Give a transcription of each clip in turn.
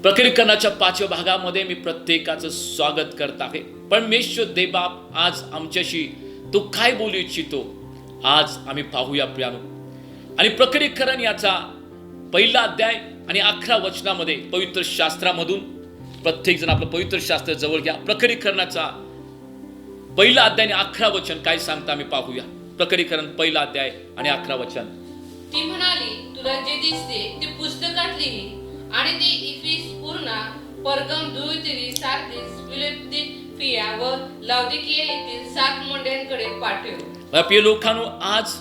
प्रकटीकरणाच्या 5व्या भागामध्ये मी प्रत्येकाचं स्वागत करत आहे. परमेश्वर देवबाप आज आमच्याशी तो काय बोलू इच्छितो आज आम्ही पाहूया प्रियानो. आणि प्रकटीकरण याचा पहिला अध्याय आणि 11 वचनामध्ये पवित्र शास्त्रामधून प्रत्येक जण आपलं पवित्र शास्त्र जवळ घ्या. प्रकटीकरणाचा पहिला अध्याय आणि 11 वचन काय सांगता आम्ही पाहूया. प्रकटीकरण पहिला अध्याय आणि 11 वचन. ती म्हणाली, तुला जे दिसते ते पुस्तकात लिही आणि ते इफिस, स्मुर्ना, परगम, थुआतीरा, सार्दिस, फिलाडेल्फिया व लाउदिकिया येथील 7 मंडळांकडे पाठव. प्रिय लोकांनो, आज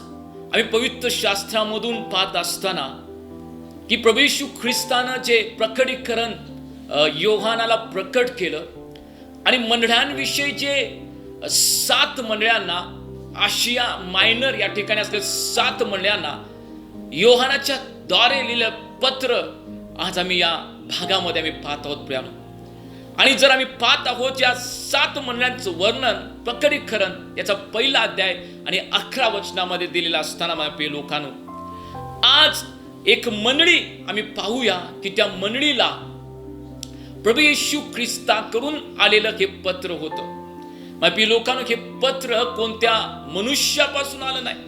आम्ही पवित्र शास्त्रामधून पाहत असताना की प्रभू येशू ख्रिस्तानं जे प्रकटीकरण योहानाला प्रकट केलं आणि मंडळांविषयी जे 7 मंडळांना, आशिया मायनर या ठिकाणी असलेल्या 7 मंडळांना योहानाच्या द्वारे लिहिलं पत्र आज आम्ही या भागामध्ये आम्ही पाहत आहोत प्रियानो. आणि जर आम्ही पाहत आहोत या 7 मंडळांचं वर्णन प्रकटीकरण याचा पहिला अध्याय आणि 11 वचनामध्ये दिलेला असताना माझ्या प्रिय लोकांनो, आज एक मंडळी आम्ही पाहूया की त्या मंडळीला प्रभू येशू ख्रिस्ताकडून आलेलं हे पत्र होतं. माझ्या प्रिय लोकांनो, हे पत्र कोणत्या मनुष्यापासून आलं नाही,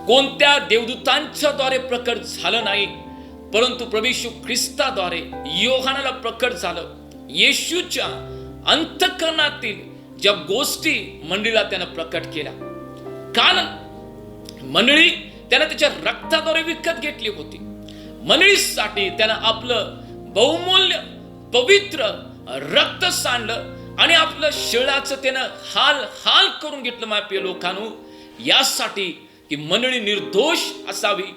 कोणत्या देवदूतांच्या द्वारे प्रकट झालं नाही, परंतु प्रभू येशू ख्रिस्ताद्वारे योहानाला प्रकट झालं. येशूच्या अंतःकरणातील ज्या गोष्टी मंडळीला त्यानं प्रकट केल्या, कारण मंडळी त्यानं त्याच्या रक्ताद्वारे विकत घेतली होती. मंडळीसाठी त्यानं आपलं बहुमूल्य पवित्र रक्त सांडलं आणि आपलं शरीराचं त्यानं हाल हाल करून घेतलं. माझ्या प्रिय लोकांनो, यासाठी की मंडळी निर्दोष असावी,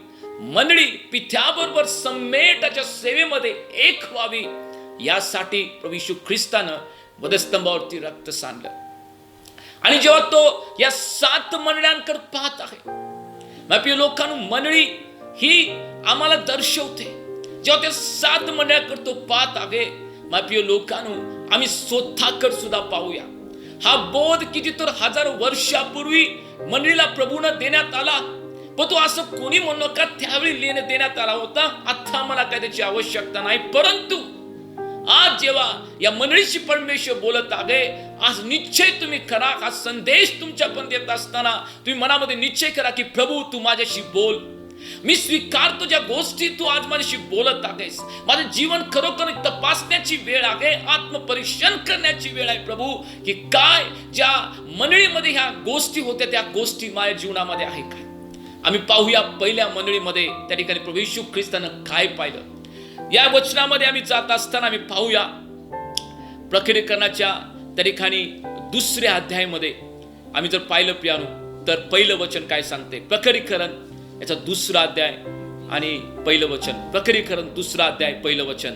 मंडळी पित्याबरोबर समेटाच्या सेवेमध्ये एक व्हावी, यासाठी प्रभू येशू ख्रिस्तानं वधस्तंभावरती रक्त सांडलं. आणि जेव्हा तो या 7 मंडळांकडे पाहत आहे, माझ्या प्रिय लोकांनो, मंडळी ही आम्हाला दर्शवते. जेव्हा त्या 7 मंडळांकडे तो पाहत आहे, माझ्या प्रिय लोकांनो, आम्ही स्वतःकडे सुद्धा पाहूया. हा बोध किती तर 1000 वर्षापूर्वी मंडळीला प्रभूनं देण्यात आला, पण तो असं कोणी म्हणू नका त्यावेळी देण्यात आला होता. आता मला काय त्याची आवश्यकता नाही. परंतु आज जेव्हा या मंडळीशी परमेश्वर बोलत आहे, आज निश्चय तुम्ही करा. हा संदेश तुमच्यापर्यंत येत असताना तुम्ही मनामध्ये निश्चय करा की प्रभू तू माझ्याशी बोल, मी स्वीकारतो ज्या गोष्टी तू आज माझ्याशी बोलत आहेस. माझं जीवन खरोखर तपासण्याची वेळ आहे, आत्मपरीक्षण करण्याची वेळ आहे प्रभू, की काय ज्या मंडळीमध्ये ह्या गोष्टी होत्या त्या गोष्टी माझ्या जीवनामध्ये आहे काय. आम्ही पाहूया पहिल्या मंडळीमध्ये त्या ठिकाणी प्रभू येशू ख्रिस्तानं काय पाहिलं. या वचनामध्ये आम्ही जात असताना आम्ही पाहूया प्रकटीकरणाच्या त्या ठिकाणी 2ऱ्या अध्यायामध्ये आम्ही जर पाहिलं प्रियानो, तर पहिलं वचन काय सांगते. प्रकटीकरण याचा 2रा अध्याय आणि पहिलं वचन. प्रकटीकरण 2रा अध्याय पहिलं वचन.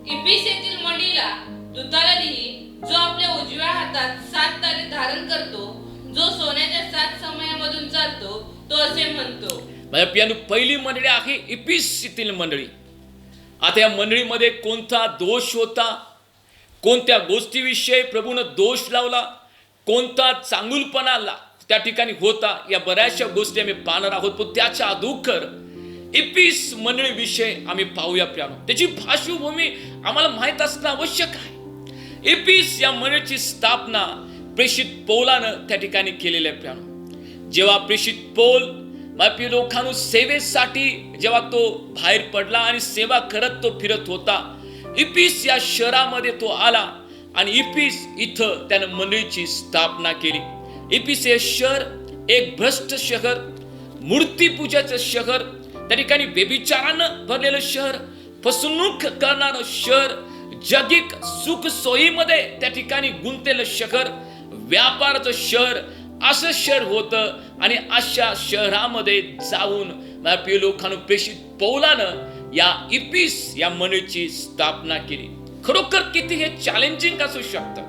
इफिस येथील मंडळीला दूताला लिही, जो आपल्या उजव्या हातात 7 तारे धारण करतो, जो सोन्याच्या 7 समयामधून चालतो, तो असे म्हणतो. माझ्या प्रियानो, पहिली मंडळी आहे इफिस येथील मंडळी. आता या मंडळीमध्ये कोणता दोष होता, कोणत्या गोष्टीविषयी प्रभूनं दोष लावला, कोणता चांगुलपणा त्या ठिकाणी होता, या बऱ्याचशा गोष्टी आम्ही पाहणार आहोत. पण त्याच्या अगोदर इफिस मंडळीविषयी आम्ही पाहूया प्रियानो. त्याची पार्श्वभूमी आम्हाला माहित असणं आवश्यक आहे. इफिस या मंडळीची स्थापना प्रेषित पौलानं त्या ठिकाणी केलेली आहे प्रियानो. जेव्हा प्रेषित पौल माझ्या लोकांनो सेवेसाठी जेव्हा तो बाहेर पडला आणि सेवा करत तो फिरत होता, इफिस या शहरामध्ये तो आला आणि इफिस इथं त्यानं मंडळीची स्थापना केली. इफिस हे शहर एक भ्रष्ट शहर, मूर्तीपूजाचं शहर, त्या ठिकाणी व्यभिचारानं भरलेलं शहर, फसवणूक करणारं शहर, जगिक सुख सोयीमध्ये त्या ठिकाणी गुंतलेलं शहर, व्यापाराचं शहर, असं शहर होतं. आणि अशा शहरामध्ये जाऊन माझ्या प्रिय लोकांनो प्रेषित पौलानं या इफिस या मंडळीची स्थापना केली. खरोखर किती हे चॅलेंजिंग असू शकतं.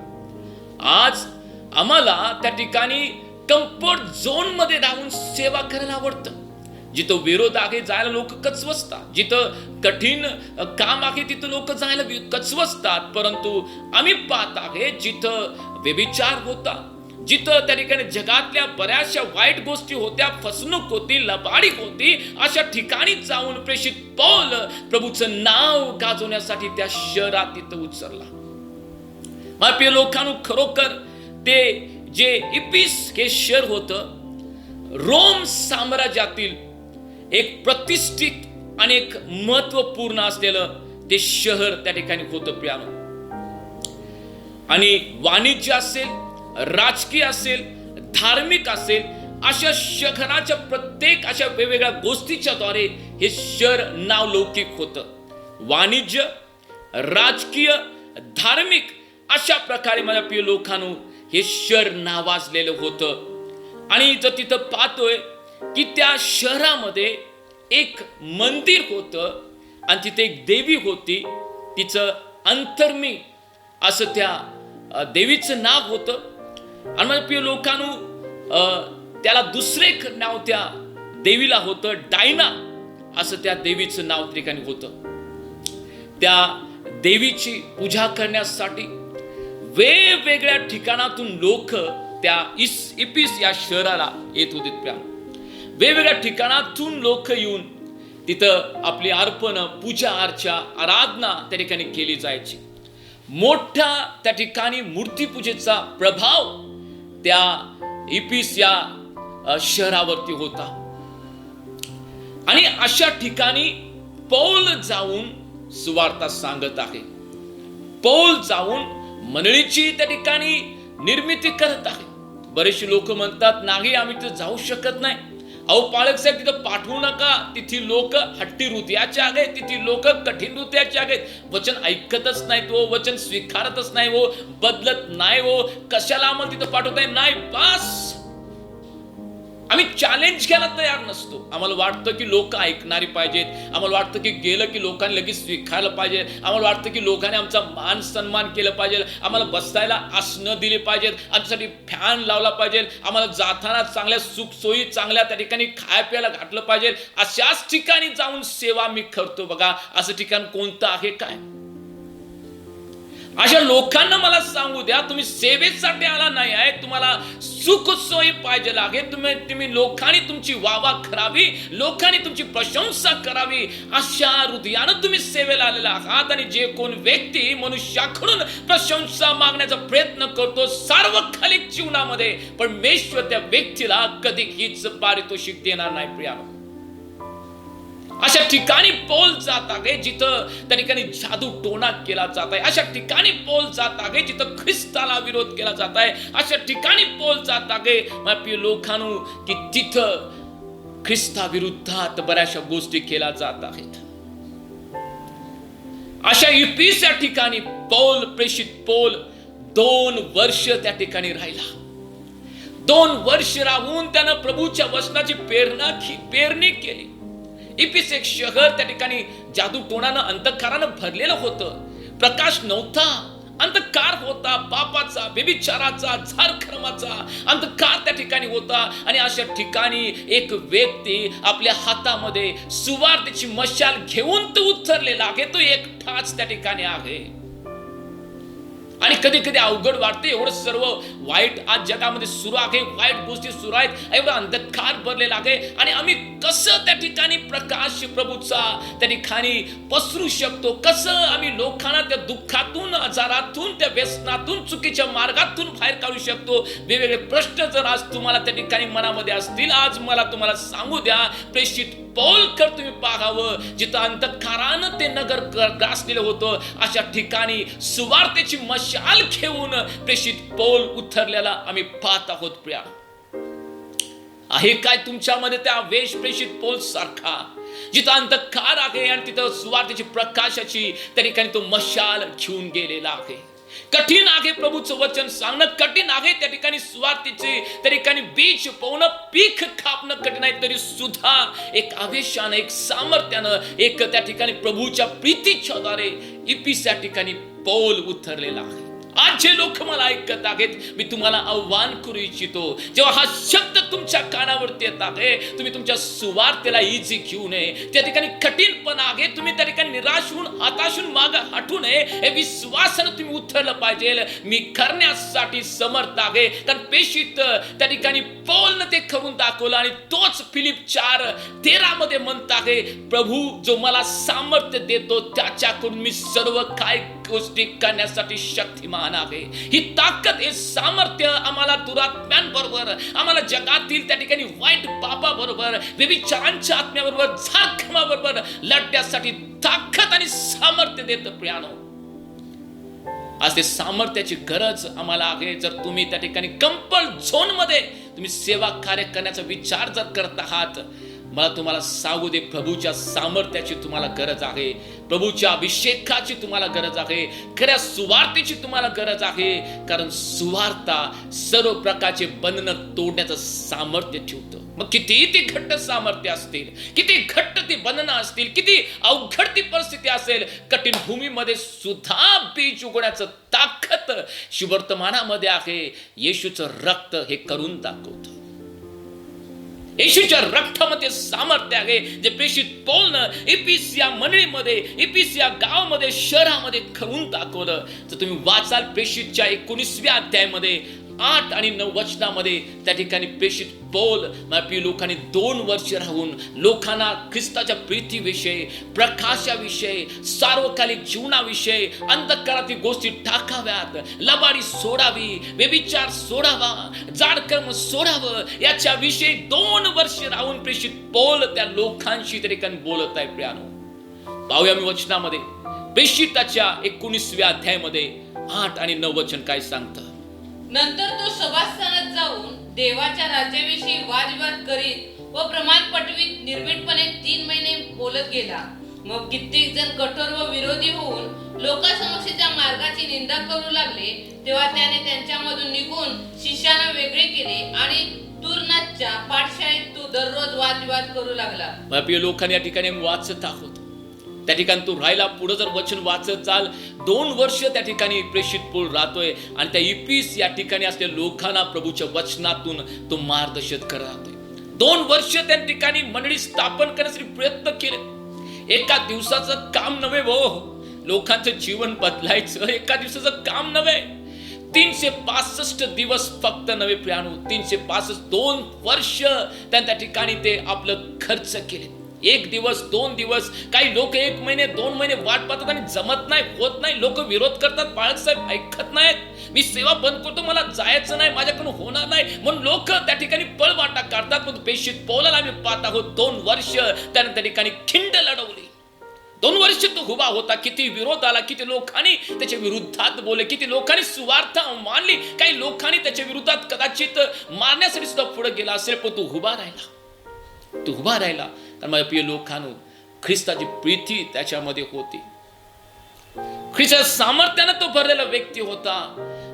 आज आम्हाला त्या ठिकाणी कम्फर्ट झोन मध्ये राहून सेवा करायला आवडतं. जिथं विरोध आहे जायला लोक कचवसतात, जिथं कठीण काम आहे तिथं लोक जायला कचवसतात. परंतु आम्ही पाहत आहे जिथं व्यभिचार होता, जिथं त्या ठिकाणी जगातल्या बऱ्याचशा वाईट गोष्टी होत्या, फसवणूक होती, लबाडीक होती, अशा ठिकाणी जाऊन प्रेषित पौल प्रभूचं नाव गाजवण्यासाठी त्या शहरात तिथं उतरला. माझ्या प्रिय लोकांनो, खरोखर ते जे इफिस हे शहर होतं, रोम साम्राज्यातील एक प्रतिष्ठित आणि एक महत्वपूर्ण असलेलं ते शहर त्या ठिकाणी होतं प्रियानो. आणि वाणिज्य असेल, राजकीय असेल, धार्मिक असेल, अशा शहराच्या प्रत्येक अशा वेगवेगळ्या गोष्टीच्या द्वारे हे शहर नावलौकिक होतं. वाणिज्य, राजकीय, धार्मिक अशा प्रकारे माझ्या प्रिय लोकांनो हे शहर नावाजलेलं होतं. आणि जर तिथं पाहतोय की त्या शहरामध्ये एक मंदिर होतं आणि तिथे एक देवी होती, तिचं अंतर्मी असं त्या देवीचं नाव होतं. आणि माझ्या प्रिय लोकांनो, त्याला दुसरे नाव त्या देवीला होतं, डायना असं त्या देवीचं नाव ठिकाणी होतं. त्या देवीची पूजा करण्यासाठी वेगवेगळ्या ठिकाणातून लोक त्या इफिस या शहराला येत होते. वेगवेगळ्या ठिकाणातून लोक येऊन तिथं आपली अर्पण, पूजा अर्चा, आराधना त्या ठिकाणी केली जायची. मोठा त्या ठिकाणी मूर्तीपूजेचा प्रभाव त्या इफिस या शहरावरती होता. आणि अशा ठिकाणी पौल जाऊन सुवार्ता सांगत आहे. पौल जाऊन मंडळीची त्या ठिकाणी निर्मिती करत आहे. बरेचसे लोक म्हणतात, नाही आम्ही तिथे जाऊ शकत नाही. अहो पालक साहेब, तिथं पाठवू नका. तिथली लोक हट्टी हृदयाचे आहेत, तिथली लोक कठीण हृदयाचे आहेत. वचन ऐकतच नाहीत हो, वचन स्वीकारतच नाही हो, बदलत नाही हो. कशाला आम्हाला तिथं पाठवताय? नाही, बस आम्ही चॅलेंज घ्यायला तयार नसतो. आम्हाला वाटतं की लोक ऐकणारी पाहिजेत. आम्हाला वाटतं की गेलं की लोकांनी लगेच स्वीकारलं पाहिजे. आम्हाला वाटतं की लोकांनी आमचा मान सन्मान केलं पाहिजे. आम्हाला बसायला आसनं दिली पाहिजेत, आमच्यासाठी फॅन लावला पाहिजे, आम्हाला जाताना चांगल्या सुखसोयी, चांगल्या त्या ठिकाणी खाय प्यायला घातलं पाहिजे. अशाच ठिकाणी जाऊन सेवा मी करतो बघा. असं ठिकाण कोणतं आहे काय? अशा लोकांना मला सांगू द्या, तुम्ही सेवेसाठी आला नाही आहे, तुम्हाला सुख सोयी पाहिजे आहे. तुम्ही लोकांनी तुमची वावा करावी, लोकांनी तुमची प्रशंसा करावी, अशा हृदयानं तुम्ही सेवेला आलेला आहात. आणि जे कोण व्यक्ती मनुष्याकडून प्रशंसा मागण्याचा प्रयत्न करतो सार्वकालिक जीवनामध्ये, परमेश्वर त्या व्यक्तीला कधीच पारितोषिक देणार नाही प्रियानो. अशा ठिकाणी पौल जात आहे जिथं त्या ठिकाणी जादू टोणा केला जात आहे. अशा ठिकाणी पौल जात आहे जिथं ख्रिस्ताला विरोध केला जात आहे. अशा ठिकाणी पौल जात आहे माझ्या लोकांनो की तिथं ख्रिस्ताविरुद्धात बऱ्याचशा गोष्टी केल्या जात आहेत. अशा इफिस या ठिकाणी पौल, प्रेषित पौल 2 वर्ष त्या ठिकाणी राहिला. 2 वर्ष राहून त्यानं प्रभूच्या वचनाची पेरणी केली. इफिस एक शहर त्या ठिकाणी जादू टोणानं, अंधकारानं भरलेलं होतं. प्रकाश नव्हता, अंधकार होता. पापाचा, व्यभिचाराचा, झारखर्माचा अंधकार त्या ठिकाणी होता. आणि अशा ठिकाणी एक व्यक्ती आपल्या हातामध्ये सुवार्तेची मशाल घेऊन तो उतरलेला आहे. तो एकटाच त्या ठिकाणी आहे. आणि कधी कधी अवघड वाटते, एवढं सर्व वाईट आज जगामध्ये सुरू आहे, वाईट गोष्टी सुरू आहेत, एवढा अंधकार भरलेला आहे. आणि आम्ही कसं त्या ठिकाणी प्रकाश प्रभूचा त्या ठिकाणी पसरू शकतो? कसं आम्ही लोकांना त्या दुःखातून, आजारातून, त्या व्यसनातून, चुकीच्या मार्गातून बाहेर काढू शकतो? वेगवेगळे प्रश्न जर आज तुम्हाला त्या ठिकाणी मनामध्ये असतील, आज मला तुम्हाला सांगू द्या, प्रेषित पौल कर तुम्ही पाहावं. जिथं अंधकारानं ते नगर ग्रासलेलं होतं, अशा ठिकाणी सुवार्तेची मशाल घेऊन प्रेषित पौल उतरलेला आम्ही पाहत आहोत. प्रिया, आहे काय तुमच्यामध्ये त्या वेश प्रेषित पौल सारखा, जिथं अंधकार आहे आणि तिथं सुवार्तेची प्रकाशाची त्या ठिकाणी तो मशाल घेऊन गेलेला आहे? कठीण आहे प्रभूचं वचन सांगणं, कठीण आहे त्या ठिकाणी सुवार्तेचे त्या ठिकाणी बीज पोवणं, पीक कापणं कठीण आहे. तरी सुद्धा एक आवेशानं, एक सामर्थ्यानं, एक त्या ठिकाणी प्रभूच्या प्रीतीच्या द्वारे इफिस या ठिकाणी पौल उतरलेला आहे. आज जे लोक मला ऐकत आहेत, मी तुम्हाला आव्हान करू इच्छितो, जेव्हा हा शब्द तुमच्या कानावरती येत आहे, तुम्ही तुमच्या सुवार्तेला इझी घेऊ नये. त्या ठिकाणी कठीणपणा आहे, तुम्ही त्या ठिकाणी निराश होऊन हताश होऊन मागं हटू नये. हे विश्वासानं तुम्ही उतरलं पाहिजे, मी करण्यासाठी समर्थ आहे. कारण पेशीत त्या ठिकाणी पौलनं ते करून दाखवलं आणि तोच फिलिप 4:13 मध्ये म्हणत आहे, प्रभू जो मला सामर्थ्य देतो त्याच्याकडून मी सर्व काय गोष्टी करण्यासाठी शक्तिमान आहे. ही ताकद, हे सामर्थ्य आम्हाला दुरात्म्यांबरोबर, आम्हाला जगातील त्या ठिकाणी वाईट पापाबरोबर, व्यभिचारांच्या आत्म्याबरोबर, झारखमाबरोबर लढण्यासाठी ताकद आणि सामर्थ्य देतं प्रियानो. आज ते सामर्थ्याची गरज आम्हाला आहे. जर तुम्ही त्या ठिकाणी कम्फर्ट झोन मध्ये तुम्ही सेवा कार्य करण्याचा विचार जर करत आहात, मला तुम्हाला सांगू दे, प्रभूच्या सामर्थ्याची तुम्हाला गरज आहे, प्रभूच्या अभिषेकाची तुम्हाला गरज आहे, खऱ्या सुवार्तेची तुम्हाला गरज आहे. कारण सुवार्ता सर्व प्रकारचे बंधनं तोडण्याचं सामर्थ्य ठेवतं. मग कितीही ती घट्ट सामर्थ्य असतील, किती घट्ट ती बंधनं असतील, किती अवघड ती परिस्थिती असेल, कठीण भूमीमध्ये सुद्धा बीज उगवण्याचं ताकद शुभवर्तमानामध्ये आहे. येशूचं रक्त हे करून दाखवतं. येशूच्या रक्तामध्ये सामर्थ्य आहे, जे प्रेषित पौलनं इफिसिया मंडळीमध्ये, इफिसिया गावामध्ये, शहरामध्ये करून दाखवलं. तर तुम्ही वाचाल प्रेषितच्या 19व्या अध्यायामध्ये 8 आणि 9 वचनामध्ये त्या ठिकाणी प्रेषित पौल लोकांनी 2 वर्ष राहून लोकांना ख्रिस्ताच्या प्रीतीविषयी, प्रकाशाविषयी, सार्वकालिक जीवनाविषयी, अंधकारातील गोष्टी टाकाव्यात, लबाडी सोडावी, व्यभिचार सोडावा, जाडकर्म सोडावं, याच्याविषयी 2 वर्ष राहून प्रेषित पौल त्या लोकांशी त्या ठिकाणी बोलत आहे प्रियानो. पाहूया मी वचनामध्ये प्रेषिताच्या 19व्या अध्यायामध्ये 8 आणि 9 वचन काय सांगतं. नंतर तो सभास्थानात जाऊन देवाच्या राज्याविषयी वादविवाद करीत व प्रमाण पटवीत निर्भीडपणे 3 महिने बोलत गेला. मग कित्येक जण कठोर व विरोधी होऊन लोकांसमक्ष त्या मार्गाची निंदा करू लागले. तेव्हा त्याने त्यांच्यामधून निघून शिष्यांना वेगळे केले आणि तुरनाच्या पाठशाळेत तो दररोज वादविवाद करू लागला. प्रिय लोकांनी या ठिकाणी वाचत आहोत, त्या ठिकाणी तो राहिला. पुढे जर वचन वाचत चाल, 2 वर्ष त्या ठिकाणी प्रेषित पौल राहतोय आणि त्या इफिस या ठिकाणी असलेल्या लोकांना प्रभूच्या वचनातून तो मार्गदर्शन करत राहतोय. 2 वर्ष त्या ठिकाणी मंडळी स्थापन करण्यासाठी प्रयत्न केले. एका दिवसाचं काम नव्हे हो, लोकांचं जीवन बदलायचं एका दिवसाचं काम नव्हे. 365 दिवस फक्त नव्हे प्रियानो, 365 2 वर्ष त्या ठिकाणी ते आपलं खर्च केले. 1 दिवस 2 दिवस, काही लोक 1 महिने 2 महिने वाट पाहतात आणि जमत नाही, होत नाही. लोक विरोध करतात, बाळासाहेब ऐकत नाहीत, मी सेवा बंद करतो, मला जायचं नाही, माझ्याकडून होणार नाही, म्हणून लोक त्या ठिकाणी पळवाटा काढतात. पण प्रेषित पौलाला आम्ही पाहत आहोत, 2 वर्ष त्याने त्या ठिकाणी खिंड लढवली. 2 वर्ष तो उभा होता. किती विरोध आला, किती लोकांनी त्याच्या विरुद्धात बोलले, किती लोकांनी सुवार्थ मानली, काही लोकांनी त्याच्या विरुद्धात कदाचित मारण्यासाठी सुद्धा पुढे गेला असेल, पण तो उभा राहिला. तो उभा राहिला कारण माझ्या प्रिय लोकांनो, ख्रिस्ताची प्रीती त्याच्यामध्ये होती. ख्रिस्ताच्या सामर्थ्यानं तो भरलेला व्यक्ती होता.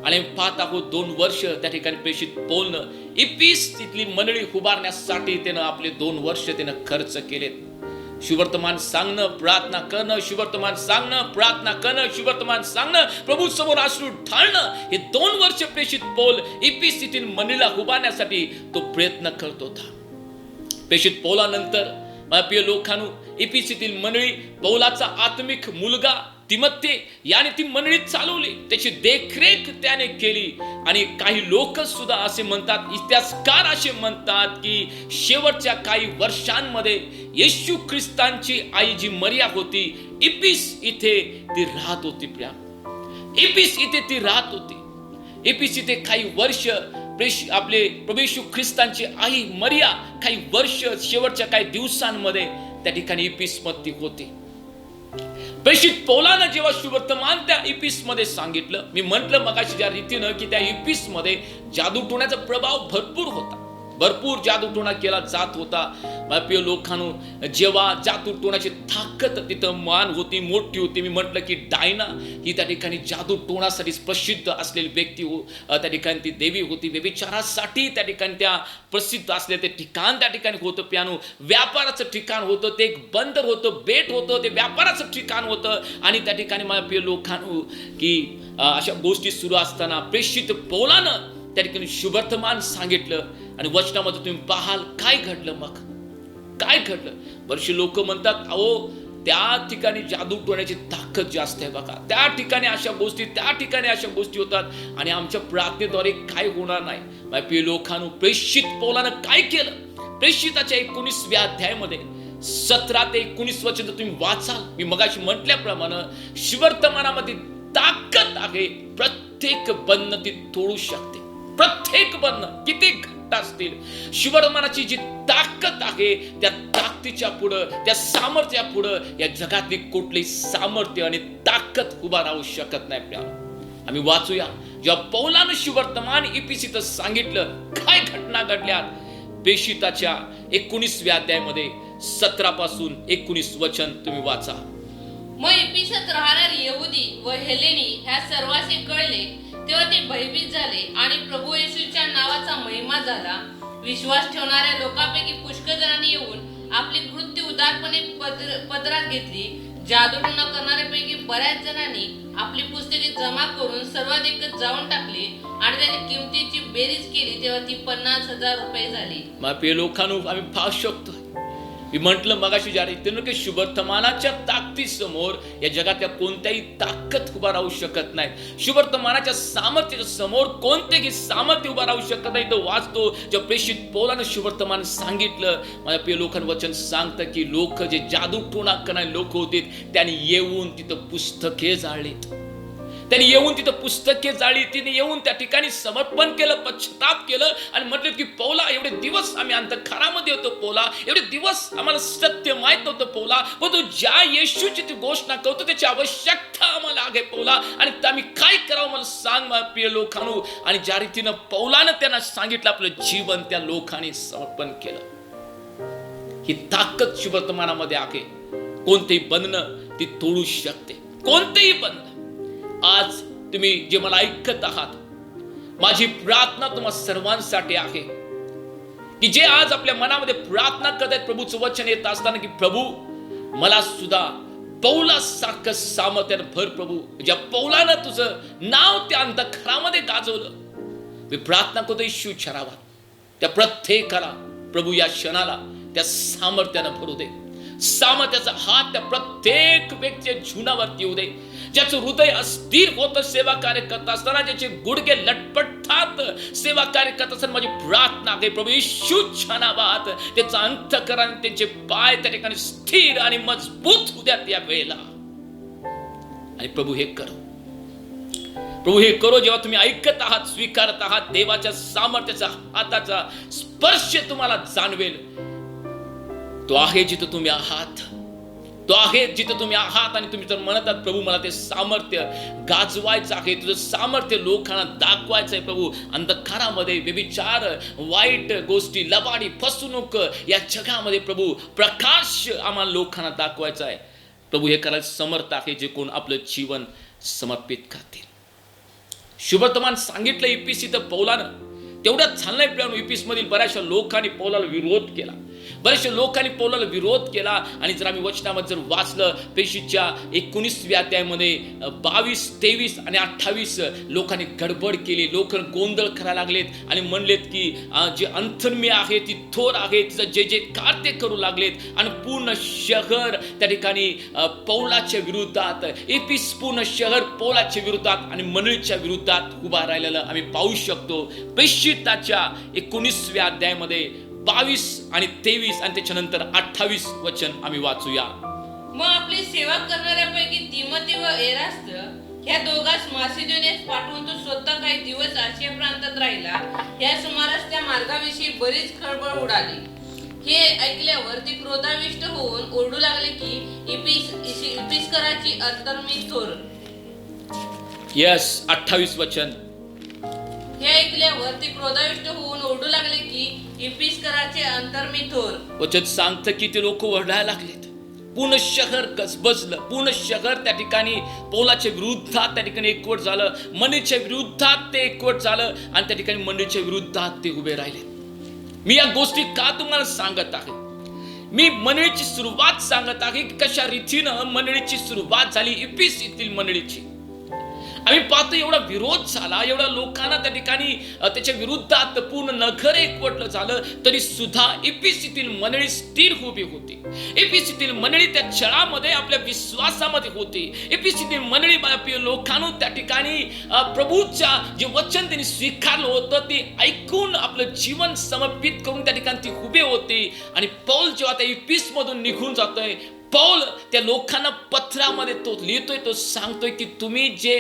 आणि पाहत आहोत 2 वर्ष त्या ठिकाणी प्रेषित पौलनं इफिस तिथली मंडळी उभारण्यासाठी त्यानं आपले 2 वर्ष त्यानं खर्च केलेत. शुभवर्तमान सांगणं, प्रार्थना करणं, शुभवर्तमान सांगणं, प्रार्थना करणं, शुभवर्तमान सांगणं, प्रभू समोर अश्रू ढाळणं, हे 2 वर्ष प्रेषित पौल इफिस तिथील मंडळीला उभारण्यासाठी तो प्रयत्न करत होता. प्रेषित पौलानंतर माझ्या प्रिय लोकांनो, इफिसीतील मंडळी, पौलाचा आत्मिक मुलगा तिमोथी याने ती मंडळी चालवली, त्याची देखरेख त्याने केली. आणि काही लोक सुद्धा असे म्हणतात, इतिहासकार असे म्हणतात की शेवटच्या काही वर्षांमध्ये येशू ख्रिस्तांची आई जी मरिया होती, इफिस इथे ती राहत होती. इफिस इथे ती राहत होती. इफिस इथे काही वर्ष आपले प्रभू येशू ख्रिस्तांची आई मरिया काही वर्ष, शेवटच्या काही दिवसांमध्ये त्या ठिकाणी इफिस मध्ये होती. प्रेषित पौलानं जेव्हा शुभवर्तमान त्या इफिस मध्ये सांगितलं, मी म्हंटल मगाशी ज्या रीतीनं की त्या इफिस मध्ये जादू टोण्याचा प्रभाव भरपूर होता. भरपूर जादूटोणा केला जात होता. प्रिय लोकांनो, जेव्हा जादूटोणाची ताकद तिथं मान होती, मोठी होती. मी म्हटलं की डायना ही त्या ठिकाणी जादूटोणासाठी प्रसिद्ध असलेली व्यक्ती त्या ठिकाणी ती देवी होती. व्यभिचारासाठी त्या ठिकाणी त्या प्रसिद्ध असले ते ठिकाण त्या ठिकाणी होतं. प्यानो व्यापाराचं ठिकाण होतं, ते एक बंदर होतं, बेट होतं, ते व्यापाराचं ठिकाण होतं. आणि त्या ठिकाणी माझ्या प्रिय लोकांनो की अशा गोष्टी सुरू असताना प्रेषित पौलानं त्या ठिकाणी शुभवर्तमान सांगितलं. आणि वचनामध्ये तुम्ही पाहाल काय घडलं. मग काय घडलं? बरेचसे लोक म्हणतात, अहो त्या ठिकाणी जादू टोण्याची ताकद जास्त आहे बघा, त्या ठिकाणी अशा गोष्टी होतात आणि आमच्या प्रार्थनेद्वारे काय होणार नाही. माझ्या प्रिय लोकांनो, प्रेषित पौलानं काय केलं? प्रेषिताच्या 19व्या अध्यायामध्ये 17 ते 19 वचन तुम्ही वाचाल. मी मगाशी म्हटल्याप्रमाणे शुभवर्तमानामध्ये ताकद आहे. प्रत्येक बंधन ती तोडू शकते. प्रत्येक बंधन किती घट्ट असतील, शुभवर्तमानाची जी ताकद आहे त्या ताकदीच्या पुढं, त्या सामर्थ्या पुढं या जगातली कुठली सामर्थ्य आणि ताकद उभा राहू शकत नाही. आम्ही वाचूया, जेव्हा पौलानं शुभवर्तमान इफिसीत सांगितलं, काय घटना घडल्यात. प्रेषिताच्या 19व्या अध्यायामध्ये 17 पासून 19 वचन तुम्ही वाचा. मग इफिसात राहणारे यहुदी व हेलेनी ह्या सर्वांचे कळले, तेव्हा ते भयभीत झाले आणि प्रभू येशूच्या नावाचा महिमा झाला. विश्वास ठेवणाऱ्या लोकांपैकी पुष्कळ जणांनी येऊन आपली कृत्य उदारपणे पदरात घेतली. जादूटोणा करणाऱ्यापैकी बऱ्याच जणांनी आपली पुस्तके जमा करून सर्वाधिक जाऊन टाकली आणि त्याची किमतीची बेरीज केली, तेव्हा ती 50,000 रुपये झाली. माझ्या लोकांनो, आम्ही पाहू शकतो, मी म्हटलं मगाशी की शुभवर्तमानाच्या ताकदीसमोर या जगातल्या कोणत्याही ताकद उभा राहू शकत नाही. शुभवर्तमानाच्या सामर्थ्याच्या समोर कोणतेही सामर्थ्य उभा राहू शकत नाही. तो वाचतो, जेव्हा प्रेषित पौलानं शुभवर्तमान सांगितलं, माझ्या प्रिय लोकांना वचन सांगतं की लोक जे जादूटोणा करणारे लोक होते त्यांनी येऊन तिथं पुस्तके जाळलीत. त्यांनी येऊन तिथं पुस्तके जाळली. तिने येऊन त्या ठिकाणी समर्पण केलं, पश्चाताप केलं आणि म्हटलं की पौला, एवढे दिवस आम्ही अंधकारामध्ये होतो पौला, एवढे दिवस आम्हाला सत्य माहित नव्हतं पौला, पण तू ज्या येशूची ती घोषणा करतो त्याची आवश्यकता आम्हाला आहे पौला, आणि आम्ही काय करावं मला सांग माझ्या प्रिय लोकांनो. आणि ज्या रीतीनं पौलानं त्यांना सांगितलं, आपलं जीवन त्या लोकांनी समर्पण केलं. ही ताकद शुभवर्तमानामध्ये आहे. कोणतेही बंधन ती तोडू शकते, कोणतेही बंधन. आज तुम्ही जे मला ऐकत आहात, माझी प्रार्थना तुम्हा सर्वांसाठी आहे की जे आज आपल्या मनामध्ये प्रार्थना करतात, प्रभूचं वचन येत असताना की प्रभू मला सुद्धा पौलासारखं सामर्थ्यानं भर. प्रभू, ज्या पौलानं तुझं नाव त्या अंधकारामध्ये गाजवलं, मी प्रार्थना करतो येशू शरावा त्या प्रत्येकाला प्रभू या क्षणाला त्या सामर्थ्यानं भरू दे. सामर्थ्याचा हात त्या प्रत्येक व्यक्तीच्या जीवनावरती येऊ दे. ज्याचं हृदय अस्थिर होतं सेवा कार्य करत असताना, ज्याचे गुडघे लटपटतात सेवा कार्य करत असताना, माझी प्रार्थना आहे प्रभू येशूच्या नावात त्याचा अंतःकरण, त्यांचे पाय त्या ठिकाणी स्थिर आणि मजबूत होऊ द्या त्या वेळेला. आणि प्रभू हे करो जेव्हा तुम्ही ऐकत आहात, स्वीकारत आहात, देवाच्या सामर्थ्याचा हाताचा स्पर्श तुम्हाला जाणवेल. तो आहे जिथं तुम्ही आहात, तो आहे जिथं तुम्ही आहात. आणि तुम्ही जर म्हणत आहात प्रभू मला ते सामर्थ्य गाजवायचं आहे, तुझं सामर्थ्य लोकांना दाखवायचं आहे प्रभू. अंधकारामध्ये व्यभिचार, वाईट गोष्टी, लबाडी, फसवणूक या जगामध्ये प्रभू प्रकाश आम्हाला लोकांना दाखवायचा आहे. प्रभू हे करायला समर्थ आहे जे कोण आपलं जीवन समर्पित करतील. शुभवर्तमान सांगितलं इफिसीत पौलानं, तेवढंच झालं नाही. इफिस मधील बऱ्याचशा लोकांनी पौलाला विरोध केला, बरेचशा लोकांनी पौलाला विरोध केला. आणि जर आम्ही वचनामध्ये जर वाचलं, प्रेषितच्या 19व्या अध्यायामध्ये 22, 23 आणि 28 लोकांनी गडबड केली. लोक गोंधळ करायला लागलेत आणि म्हणलेत की जे अंतर्मी आहे ती थोर आहे, तिचं जे जे कार्य करू लागलेत. आणि पूर्ण शहर त्या ठिकाणी पौलाच्या विरुद्धात, एफिस पूर्ण शहर पौलाच्या विरुद्धात आणि मंडळीच्या विरुद्धात उभा राहिलेलं आम्ही पाहू शकतो. प्रेषिताच्या 19व्या अध्यायामध्ये 22 आणि 23 आणि त्याच्यानंतर 28 वचन आम्ही वाचूया. मग आपली सेवा करणाऱ्यापैकी तिमोथी व एरास्त ह्या दोघांस मासिदोनियास पाठवून तो स्वतः काही दिवस आशिया प्रांतात राहिला. या सुमारास त्या मार्गाविषयी बरीच खळबळ उडाली. हे ऐकल्यावर ते क्रोधाविष्ट होऊन ओरडू लागले की इफिसकराची अंतर्मी थोर. 28 वचन. हे ऐकल्यावर ते क्रोधाविष्ट होऊन ओरडू लागले की इफिसकराचे अंतर मी थोर. वचन सांगतं की ते लोक ओरडायला लागलेत. पूर्ण शहर बसलं. पूर्ण शहर त्या ठिकाणी पौलाच्या विरुद्धात त्या ठिकाणी एकवट झालं. मंडळीच्या विरुद्धात ते एकवट झालं आणि त्या ठिकाणी मंडळीच्या विरुद्धात ते उभे राहिले. मी या गोष्टी का तुम्हाला सांगत आहे? मी मंडळीची सुरुवात सांगत आहे की कशा रीतीनं मंडळीची सुरुवात झाली इफिस येथील मंडळीची. आम्ही पाहतो एवढा विरोध झाला, एवढ्या लोकांना त्या ठिकाणी त्याच्या विरुद्धात पूर्ण नगर एकवटलं झालं, तरी सुद्धा इफिस येथील मंडळी स्थिर उभी होती. इफिस येथील मंडळी त्या छळामध्ये आपल्या विश्वासामध्ये होती. इफिस येथील मंडळी लोकांना त्या ठिकाणी प्रभूच्या जे वचन त्यांनी स्वीकारलं होतं ते ऐकून आपलं जीवन समर्पित करून त्या ठिकाणी ती उभे होते. आणि पौल जेव्हा त्या इफिस मधून निघून जातोय, पौल त्या लोकांना पत्रामध्ये तो लिहितोय, तो सांगतोय की तुम्ही जे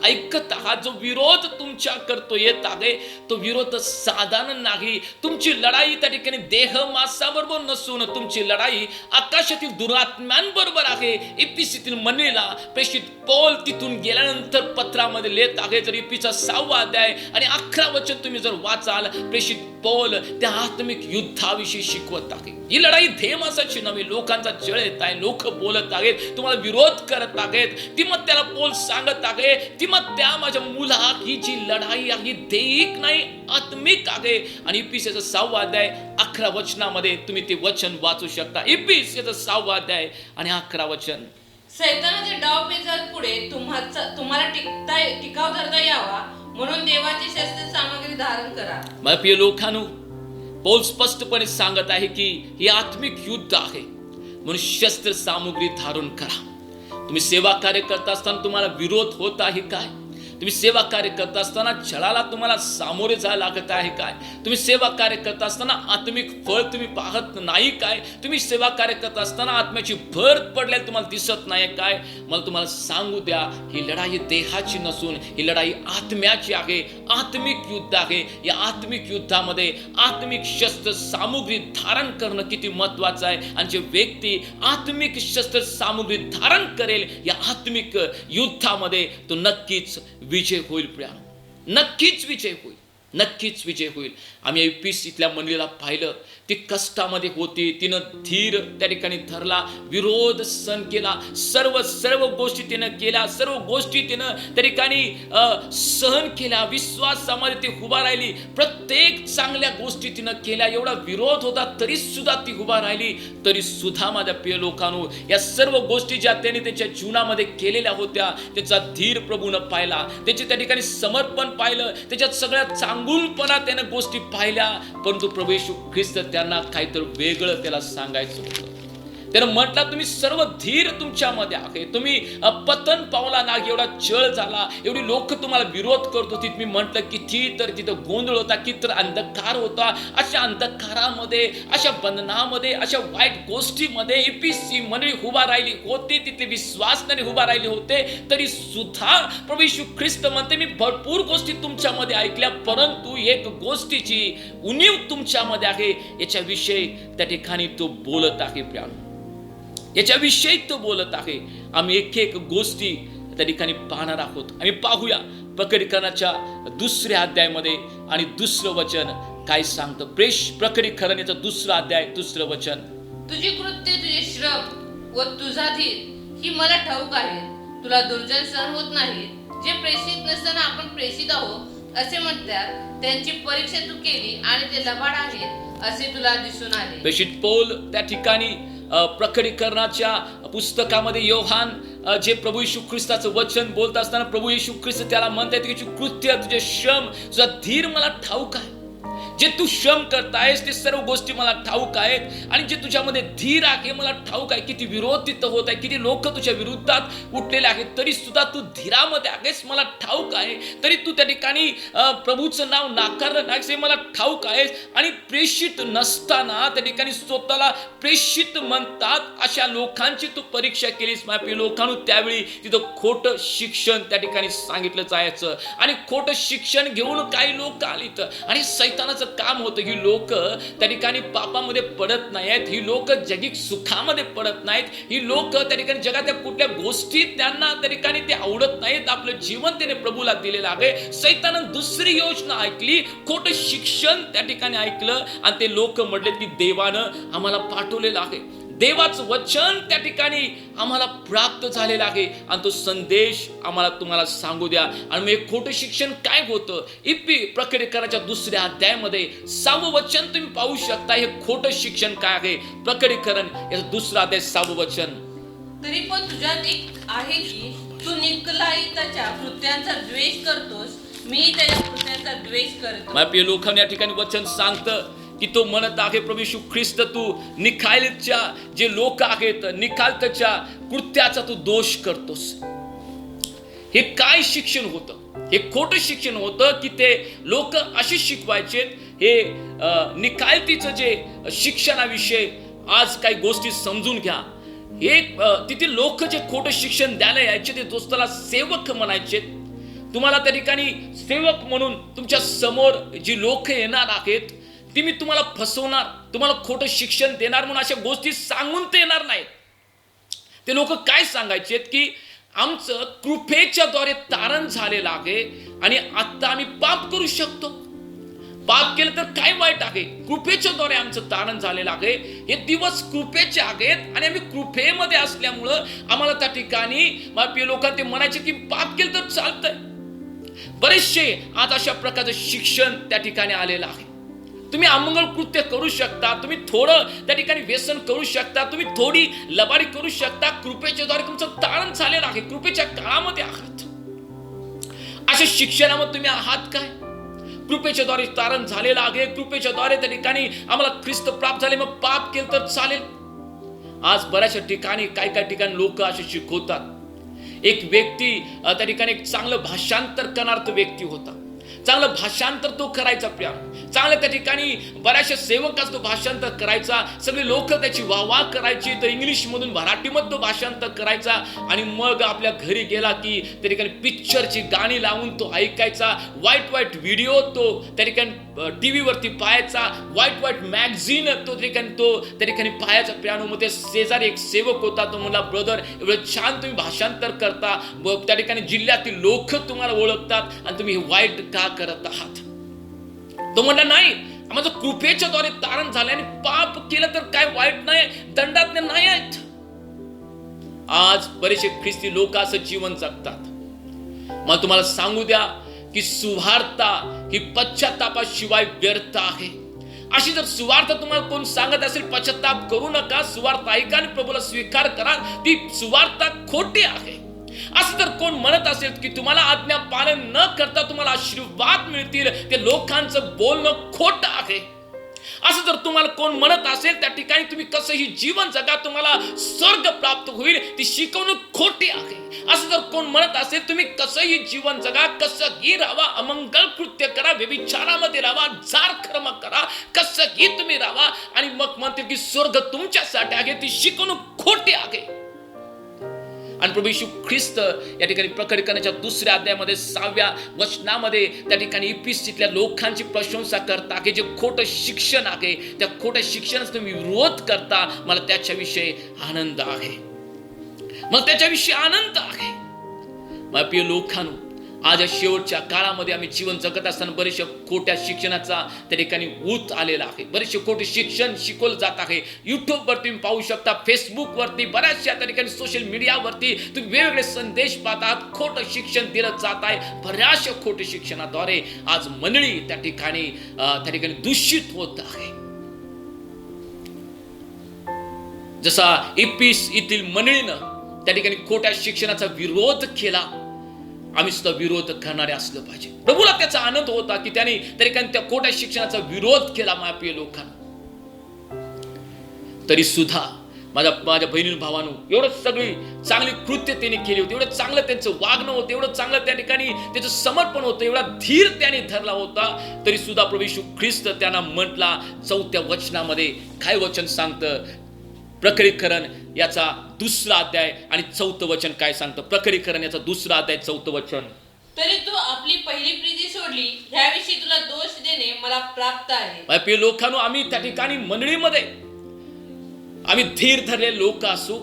ऐकत आहात, जो विरोध तुमच्या करतो येत आहे, तो विरोध साधारण नाही. तुमची लढाई त्या ठिकाणी देह मांसाबरोबर नसून तुमची लढाई आकाशातील दुरात्म्यांबरोबर आहे. इफिसीतील मंडळीला प्रेषित पौल तिथून गेल्यानंतर पत्रामध्ये लिहित आहे. जर इफिसचा 6वा अध्याय आणि 11 वचन तुम्ही जर वाचाल, प्रेषित पौल त्या आत्मिक युद्धाविषयी शिकवत आहे. ही लढाई देह मांसाची नव्हे. लोकांचा जळ येत आहे, लोक बोलत आहेत, तुम्हाला विरोध करत आहेत. ती मग त्याला पौल सांगत आहे, ती मग त्या माझ्या मुला ही जी लढाई आहे दैहिक नाही, आत्मिक आहे. आणि इफिसचा 6वा अध्याय 11 वचनामध्ये तुम्ही ते वचन वाचू शकता. इफिसचा 6वा अध्याय आणि 11 वचन. सैतानाचे डाव पेचात पुढे तुम्हाला टिकाव धरता यावा म्हणून देवाची शस्त्र सामग्री धारण करा. माझ्या प्रिय लोकांनो, पौल स्पष्टपणे सांगत आहे की हे आत्मिक युद्ध आहे, म्हणून शस्त्र सामग्री धारण करा. तुम्ही सेवा कार्य करत असताना तुम्हाला विरोध होत आहे काय? तुम्ही सेवा कार्य करत असताना छळाला तुम्हाला सामोरे जायला लागत आहे काय? तुम्ही सेवा कार्य करत असताना आत्मिक फळ तुम्ही पाहत नाही काय? तुम्ही सेवा कार्य करत असताना आत्म्याची भर पडलेली तुम्हाला दिसत नाही काय? मला तुम्हाला सांगू द्या, ही लढाई देहाची नसून ही लढाई आत्म्याची आहे. आत्मिक युद्ध आहे. या आत्मिक युद्धामध्ये आत्मिक शस्त्र सामुग्री धारण करणं किती महत्वाचं आहे. आणि जे व्यक्ती आत्मिक शस्त्र सामुग्री धारण करेल या आत्मिक युद्धामध्ये, तो नक्कीच विजय होईल. नक्कीच विजय होईल. नक्कीच विजय होईल. आम्ही इफिस इथल्या मंडळीला पाहिलं, ती कष्टामध्ये होती, तिनं धीर त्या ठिकाणी धरला, विरोध सहन केला, सर्व गोष्टी तिनं केल्या, सर्व गोष्टी तिनं त्या ठिकाणी सहन केल्या. विश्वासामध्ये ती उभा राहिली. प्रत्येक चांगल्या गोष्टी तिनं केल्या. एवढा विरोध होता तरी सुद्धा ती उभा राहिली. तरी सुद्धा माझ्या प्रिय लोकांनो, या सर्व गोष्टी ज्या त्याने त्याच्या जीवनामध्ये केलेल्या होत्या, त्याचा धीर प्रभूनं पाहिला, त्याचे त्या ठिकाणी समर्पण पाहिलं, त्याच्यात सगळ्यात चांगुलपणा त्यानं गोष्टी पाहिल्या. परंतु प्रभू येशू ख्रिस्त त्यांना काहीतरी वेगळं त्याला सांगायचं होतं. त्यानं म्हटलं, तुम्ही सर्व धीर तुमच्यामध्ये आहे, तुम्ही पतन पावला ना. एवढा छळ झाला, एवढी लोक तुम्हाला विरोध करत होती. मी म्हटलं किती तर तिथं गोंधळ होता, किती तर अंधकार होता. अशा अंधकारामध्ये, अशा बंधनामध्ये, अशा वाईट गोष्टीमध्ये इफिसी मंडळी उभा राहिली होती. तिथले विश्वासनाने उभा राहिले होते. तरी सुद्धा प्रभू येशू ख्रिस्त म्हणते, मी भरपूर गोष्टी तुमच्यामध्ये ऐकल्या, परंतु एक गोष्टीची उणीव तुमच्यामध्ये आहे. याच्याविषयी त्या ठिकाणी तो बोलत आहे. याच्याविषयी तो बोलत आहे. आम्ही एक गोष्टी त्या ठिकाणी पाहणार आहोत. आम्ही पाहूया प्रकटीकरणाच्या 2ऱ्या अध्यायामध्ये आणि 2रं वचन काय सांगतं. प्रकटीकरण याचा 2रा अध्याय 2रं वचन. तुझी कृत्य, तुझे श्रम व तुझा धीर ही मला ठाऊक आहे. तुला दुर्जन सहन होत नाही. जे प्रेषित नसताना आपण प्रेषित आहोत असे म्हणतात, त्यांची परीक्षा तू केली आणि ते लबाड आहेत असे तुला दिसून आले. प्रेषित पौल त्या ठिकाणी प्रकटीकरणाच्या पुस्तकामध्ये योहान जे प्रभू येशू ख्रिस्ताचं वचन बोलत असताना प्रभू येशू ख्रिस्त त्याला म्हणतात की तुझे कृत्य, तुझे श्रम, तुझा धीर मला ठाऊक आहे. जे तू श्रम करतायस ते सर्व गोष्टी मला ठाऊक आहेत. आणि जे तुझ्यामध्ये धीर आहे मला ठाऊक आहे. किती विरोध तिथं होत आहे, किती लोक तुझ्या विरुद्धात उठलेले आहेत, तरी सुद्धा तू धीरामध्ये आहेस मला ठाऊक आहे. तरी तू त्या ठिकाणी प्रभूचं नाव नाकारलं नाहीस हे मला ठाऊक आहेस. आणि प्रेषित नसताना त्या ठिकाणी स्वतःला प्रेषित म्हणतात अशा लोकांची तू परीक्षा केलीस. माझ्या लोकांना त्यावेळी तिथं खोटं शिक्षण त्या ठिकाणी सांगितलं जायचं. आणि खोटं शिक्षण घेऊन काही लोक आलीत आणि सैतानाचं काम होतं. ही लोक त्या ठिकाणी पापामध्ये पडत नाहीत, ही लोक जगिक सुखामध्ये पडत नाहीत, ही लोक त्या ठिकाणी जगातल्या कुठल्या गोष्टी त्यांना त्या ठिकाणी ते आवडत नाहीत. आपलं जीवन त्याने प्रभूला दिलेलं आहे. सैतानं दुसरी योजना ऐकली, खोटं शिक्षण त्या ठिकाणी ऐकलं आणि ते लोक म्हटले की देवानं आम्हाला पाठवलेलं आहे, देवाचं वचन त्या ठिकाणी आम्हाला प्राप्त झालेलं आहे आणि तो संदेश आम्हाला तुम्हाला सांगू द्या. आणि मग हे खोटं शिक्षण काय होतं? प्रकटीकरणाच्या 2 अध्यायामध्ये 6वं वचन तुम्ही पाहू शकता. हे खोटं शिक्षण काय आहे? प्रकटीकरण याचं 2 अध्याय 6वं वचन. तरी पण तुझ्यात एक आहे की तू निकलाईताच्या कृत्यांचा द्वेष करतोस, मी त्याच्या कृत्यांचा द्वेष करतो. माझ्या लोकांनी या ठिकाणी वचन सांगतं की तो म्हणत आहे, प्रभू येशू ख्रिस्त तू निकालच्या जे लोक आहेत, निकालच्या कृत्याचा तू दोष करतोस. हे काय शिक्षण होतं? हे खोटं शिक्षण होतं की ते लोक असे शिकवायचे. हे निकालतीचं जे शिक्षणाविषयी आज काही गोष्टी समजून घ्या. हे तिथे लोक जे खोटं शिक्षण द्यायला यायचे ते दोस्ताला सेवक म्हणायचे. तुम्हाला त्या ठिकाणी सेवक म्हणून तुमच्या समोर जी लोक येणार आहेत ती मी तुम्हाला फसवणार, तुम्हाला खोटं शिक्षण देणार म्हणून अशा गोष्टी सांगून ते येणार नाहीत. ते लोक काय सांगायचे की आमचं कृपेच्या द्वारे तारण झालेलं आहे आणि आता आम्ही पाप करू शकतो. पाप केलं तर काय वाईट आहे? कृपेच्या द्वारे आमचं तारण झालेलं आहे. हे दिवस कृपेचे आहेत आणि आम्ही कृपेमध्ये असल्यामुळं आम्हाला त्या ठिकाणी लोकांना ते म्हणायचे की पाप केलं तर चालतंय. बरेचसे आज अशा प्रकारचं शिक्षण त्या ठिकाणी आलेलं आहे. तुम्ही अमंगल कृत्य करू शकता, तुम्ही थोडं त्या ठिकाणी व्यसन करू शकता, तुम्ही थोडी लबाडी करू शकता. कृपेच्या द्वारे तुमचं तारण झालेलं आहे, कृपेच्या काळामध्ये आहात. अशा शिक्षणामध्ये तुम्ही आहात काय? कृपेच्या द्वारे तारण झालेलं आहे, कृपेच्या द्वारे त्या ठिकाणी आम्हाला ख्रिस्त प्राप्त झाले, मग पाप केलं तर चालेल. आज बऱ्याचशा ठिकाणी काय ठिकाणी लोक असे शिकवतात. एक व्यक्ती त्या ठिकाणी एक चांगलं भाषांतर करणारा तो व्यक्ती होता. चांगलं भाषांतर तो करायचा, चांगलं त्या ठिकाणी बऱ्याचशा सेवकास तो भाषांतर करायचा. सगळे लोक त्याची वाहवा करायची. तर इंग्लिश मधून मराठीमध्ये तो भाषांतर करायचा आणि मग आपल्या घरी गेला की त्या ठिकाणी पिक्चरची गाणी लावून तो ऐकायचा. वाईट व्हिडिओ तो त्या ठिकाणी टीव्ही वरती पाहायचा. वाईट मॅगझिन तो त्या ठिकाणी पाहायचा. मध्ये शेजारी एक सेवक होता. तो म्हणला, ब्रदर एवढं छान तुम्ही भाषांतर करता, त्या ठिकाणी जिल्ह्यातील लोक तुम्हाला ओळखतात आणि तुम्ही हे वाईट का करत आहात? तो म्हणला, नाही, आमचं कृपेच्या द्वारे तारण झालं आणि पाप केलं तर काय वाईट नाही, दंडात्म नाही आहेत. आज बरेचसे ख्रिस्ती लोक असं जीवन जगतात. मग तुम्हाला सांगू द्या की सुवार्ता ही पश्चात्तापाशिवाय व्यर्थ आहे. अशी जर सुवार्ता तुम्हाला कोण सांगत असेल पश्चात्ताप करू नका, सुवार्ता ऐका आणि प्रभूला स्वीकार करा, ती सुवार्ता खोटी आहे. असं जर कोण म्हणत असेल की तुम्हाला आज्ञा पालन न करता तुम्हाला आशीर्वाद मिळतील, ते लोकांचं बोलणं खोटं आहे. असं जर तुम्हाला कोण म्हणत असेल त्या ठिकाणी तुम्ही कसंही जीवन जगा, तुम्हाला स्वर्ग प्राप्त होईल, ती शिकवणूक खोटी आहे. असं जर कोण म्हणत असेल तुम्ही कसंही जीवन जगा, कसंही राहा, अमंगल कृत्य करा, व्यभिचारामध्ये राहा, जार कर्म करा, कसंही तुम्ही राहा आणि मग म्हणते की स्वर्ग तुमच्यासाठी आहे, ती शिकवणूक खोटी आहे. आणि प्रभू येशू ख्रिस्त या ठिकाणी प्रकटीकरणाच्या 2 अध्यायामध्ये 6व्या वचनामध्ये त्या ठिकाणी इफिसीतल्या लोकांची प्रशंसा करता की जे खोटं शिक्षण आहे, त्या खोट्या शिक्षणाचा तुम्ही विरोध करता. मला त्याच्याविषयी आनंद आहे, मला त्याच्याविषयी आनंद आहे. माझ्या प्रिय लोकांनो, आज या शेवटच्या काळामध्ये आम्ही जीवन जगत असताना बरेचशा खोट्या शिक्षणाचा त्या ठिकाणी ऊत आलेला आहे. बरेचसे खोटे शिक्षण शिकवलं जात आहे. युट्यूबवरती तुम्ही पाहू शकता, फेसबुकवरती, बऱ्याचशा त्या ठिकाणी सोशल मीडियावरती तुम्ही वेगवेगळे संदेश पाहतात. खोटं शिक्षण दिलं जात आहे. बऱ्याचशा खोटे शिक्षणाद्वारे आज मंडळी त्या ठिकाणी दूषित होत आहे. जसा इफिस येथील मंडळीनं त्या ठिकाणी खोट्या शिक्षणाचा विरोध केला, आम्ही सुद्धा विरोध करणारे असलं पाहिजे. प्रभूला त्याचा आनंद होता की त्याने त्या खोट्या शिक्षणाचा विरोध केला. माझ्या प्रिय लोकांना, तरी सुद्धा माझ्या बहिणी भावांनो, एवढं सगळी चांगली कृत्य त्यांनी केली होती, एवढं चांगलं त्यांचं वागणं होतं, एवढं चांगलं त्या ठिकाणी त्याचं समर्पण होतं, एवढा धीर त्याने धरला होता, तरी सुद्धा प्रभू येशू ख्रिस्त त्यांना म्हटला 4थ्या वचनामध्ये काय वचन सांगतं? प्रकटीकरण याचा 2 अध्याय आणि 4थं वचन काय सांगतं? प्रकटीकरण याचा 2 अध्याय 4थं वचन. तरी तू आपली पहिली प्रीती सोडली, ह्याविषयी तुला दोष देणे मला प्राप्त आहे. माझ्या प्रिय लोकांनो, आम्ही त्या ठिकाणी मंडळीमध्ये आम्ही धीर धरलेले लोक असू,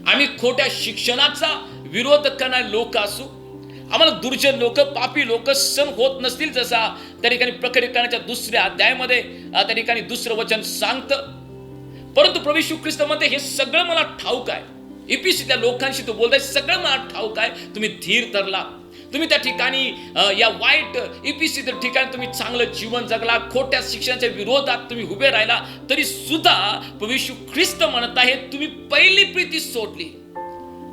आम्ही खोट्या शिक्षणाचा विरोध करणारे लोक असू, आम्हाला दुर्जन लोक, पापी लोक सण होत नसतील, जसा त्या ठिकाणी प्रकटीकरणाच्या 2ऱ्या अध्यायामध्ये त्या ठिकाणी 2रं वचन सांगतं. परंतु प्रभू येशू ख्रिस्त म्हणते हे सगळं मला ठाऊक आहे. इफिसीतल्या लोकांशी तो बोलताय, सगळं मला ठाऊक आहे. तुम्ही धीर धरला, तुम्ही त्या ठिकाणी या वाईट इफिसीच्या ठिकाणी तुम्ही चांगलं जीवन जगला, खोट्या शिक्षणाच्या विरोधात तुम्ही उभे राहिला, तरी सुद्धा प्रभू येशू ख्रिस्त म्हणत आहे तुम्ही पहिली प्रीती सोडली.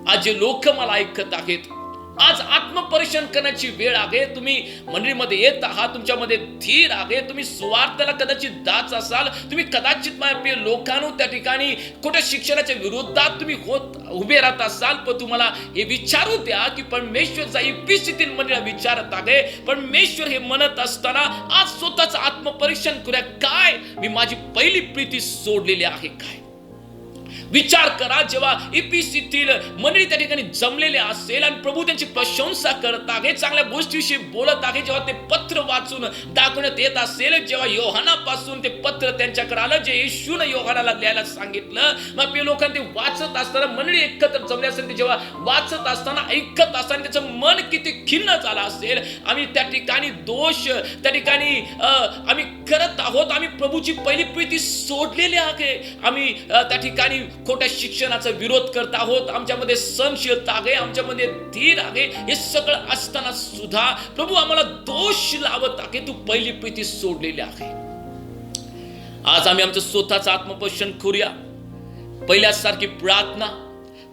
आज जे लोक मला ऐकत आहेत, आज आत्मपरीक्षण करण्याची वेळ आहे. तुम्ही मंडळीमध्ये येत आहात, तुमच्यामध्ये धीर आहे, तुम्ही सुवार्थाला कदाचित दाच असाल, तुम्ही कदाचित माझ्या लोकांनो त्या ठिकाणी खोट्या शिक्षणाच्या विरोधात तुम्ही उभे राहत असाल, पण तुम्हाला हे विचारू द्या की परमेश्वरचा इफिसीतील मंडळीला विचारत आहे. परमेश्वर हे म्हणत असताना आज स्वतःच आत्मपरीक्षण करूया, काय मी माझी पहिली प्रीती सोडलेली आहे काय. विचार करा, जेव्हा इफिसीतील मंडळी त्या ठिकाणी जमलेले असेल आणि प्रभू त्यांची प्रशंसा करत आहे, चांगल्या गोष्टीविषयी बोलत आहे, जेव्हा ते पत्र वाचून दाखवण्यात येत असेल, जेव्हा योहानापासून ते पत्र त्यांच्याकडे आलं, जे येशूने योहानाला लिहायला सांगितलं, मग ते लोकांना ते वाचत असताना मंडळी एकत्र जमले असेल, ते जेव्हा वाचत असताना ऐकत असताना त्याचं मन किती खिन्न झालं असेल. आम्ही त्या ठिकाणी दोष त्या ठिकाणी आम्ही करत आहोत, आम्ही प्रभूची पहिली प्रीती सोडलेली आहे, आम्ही त्या ठिकाणी खोट्या शिक्षणाचा विरोध करत आहोत, आमच्यामध्ये सहनशीलता आहे, आमच्यामध्ये धीर आहे. हे सगळं असताना सुद्धा प्रभू आम्हाला दोष लावत आहे, तू पहिली प्रीती सोडलेली आहे. आज आम्ही आमचं स्वतःचं आत्मपरीक्षण करूया. पहिल्यासारखी प्रार्थना,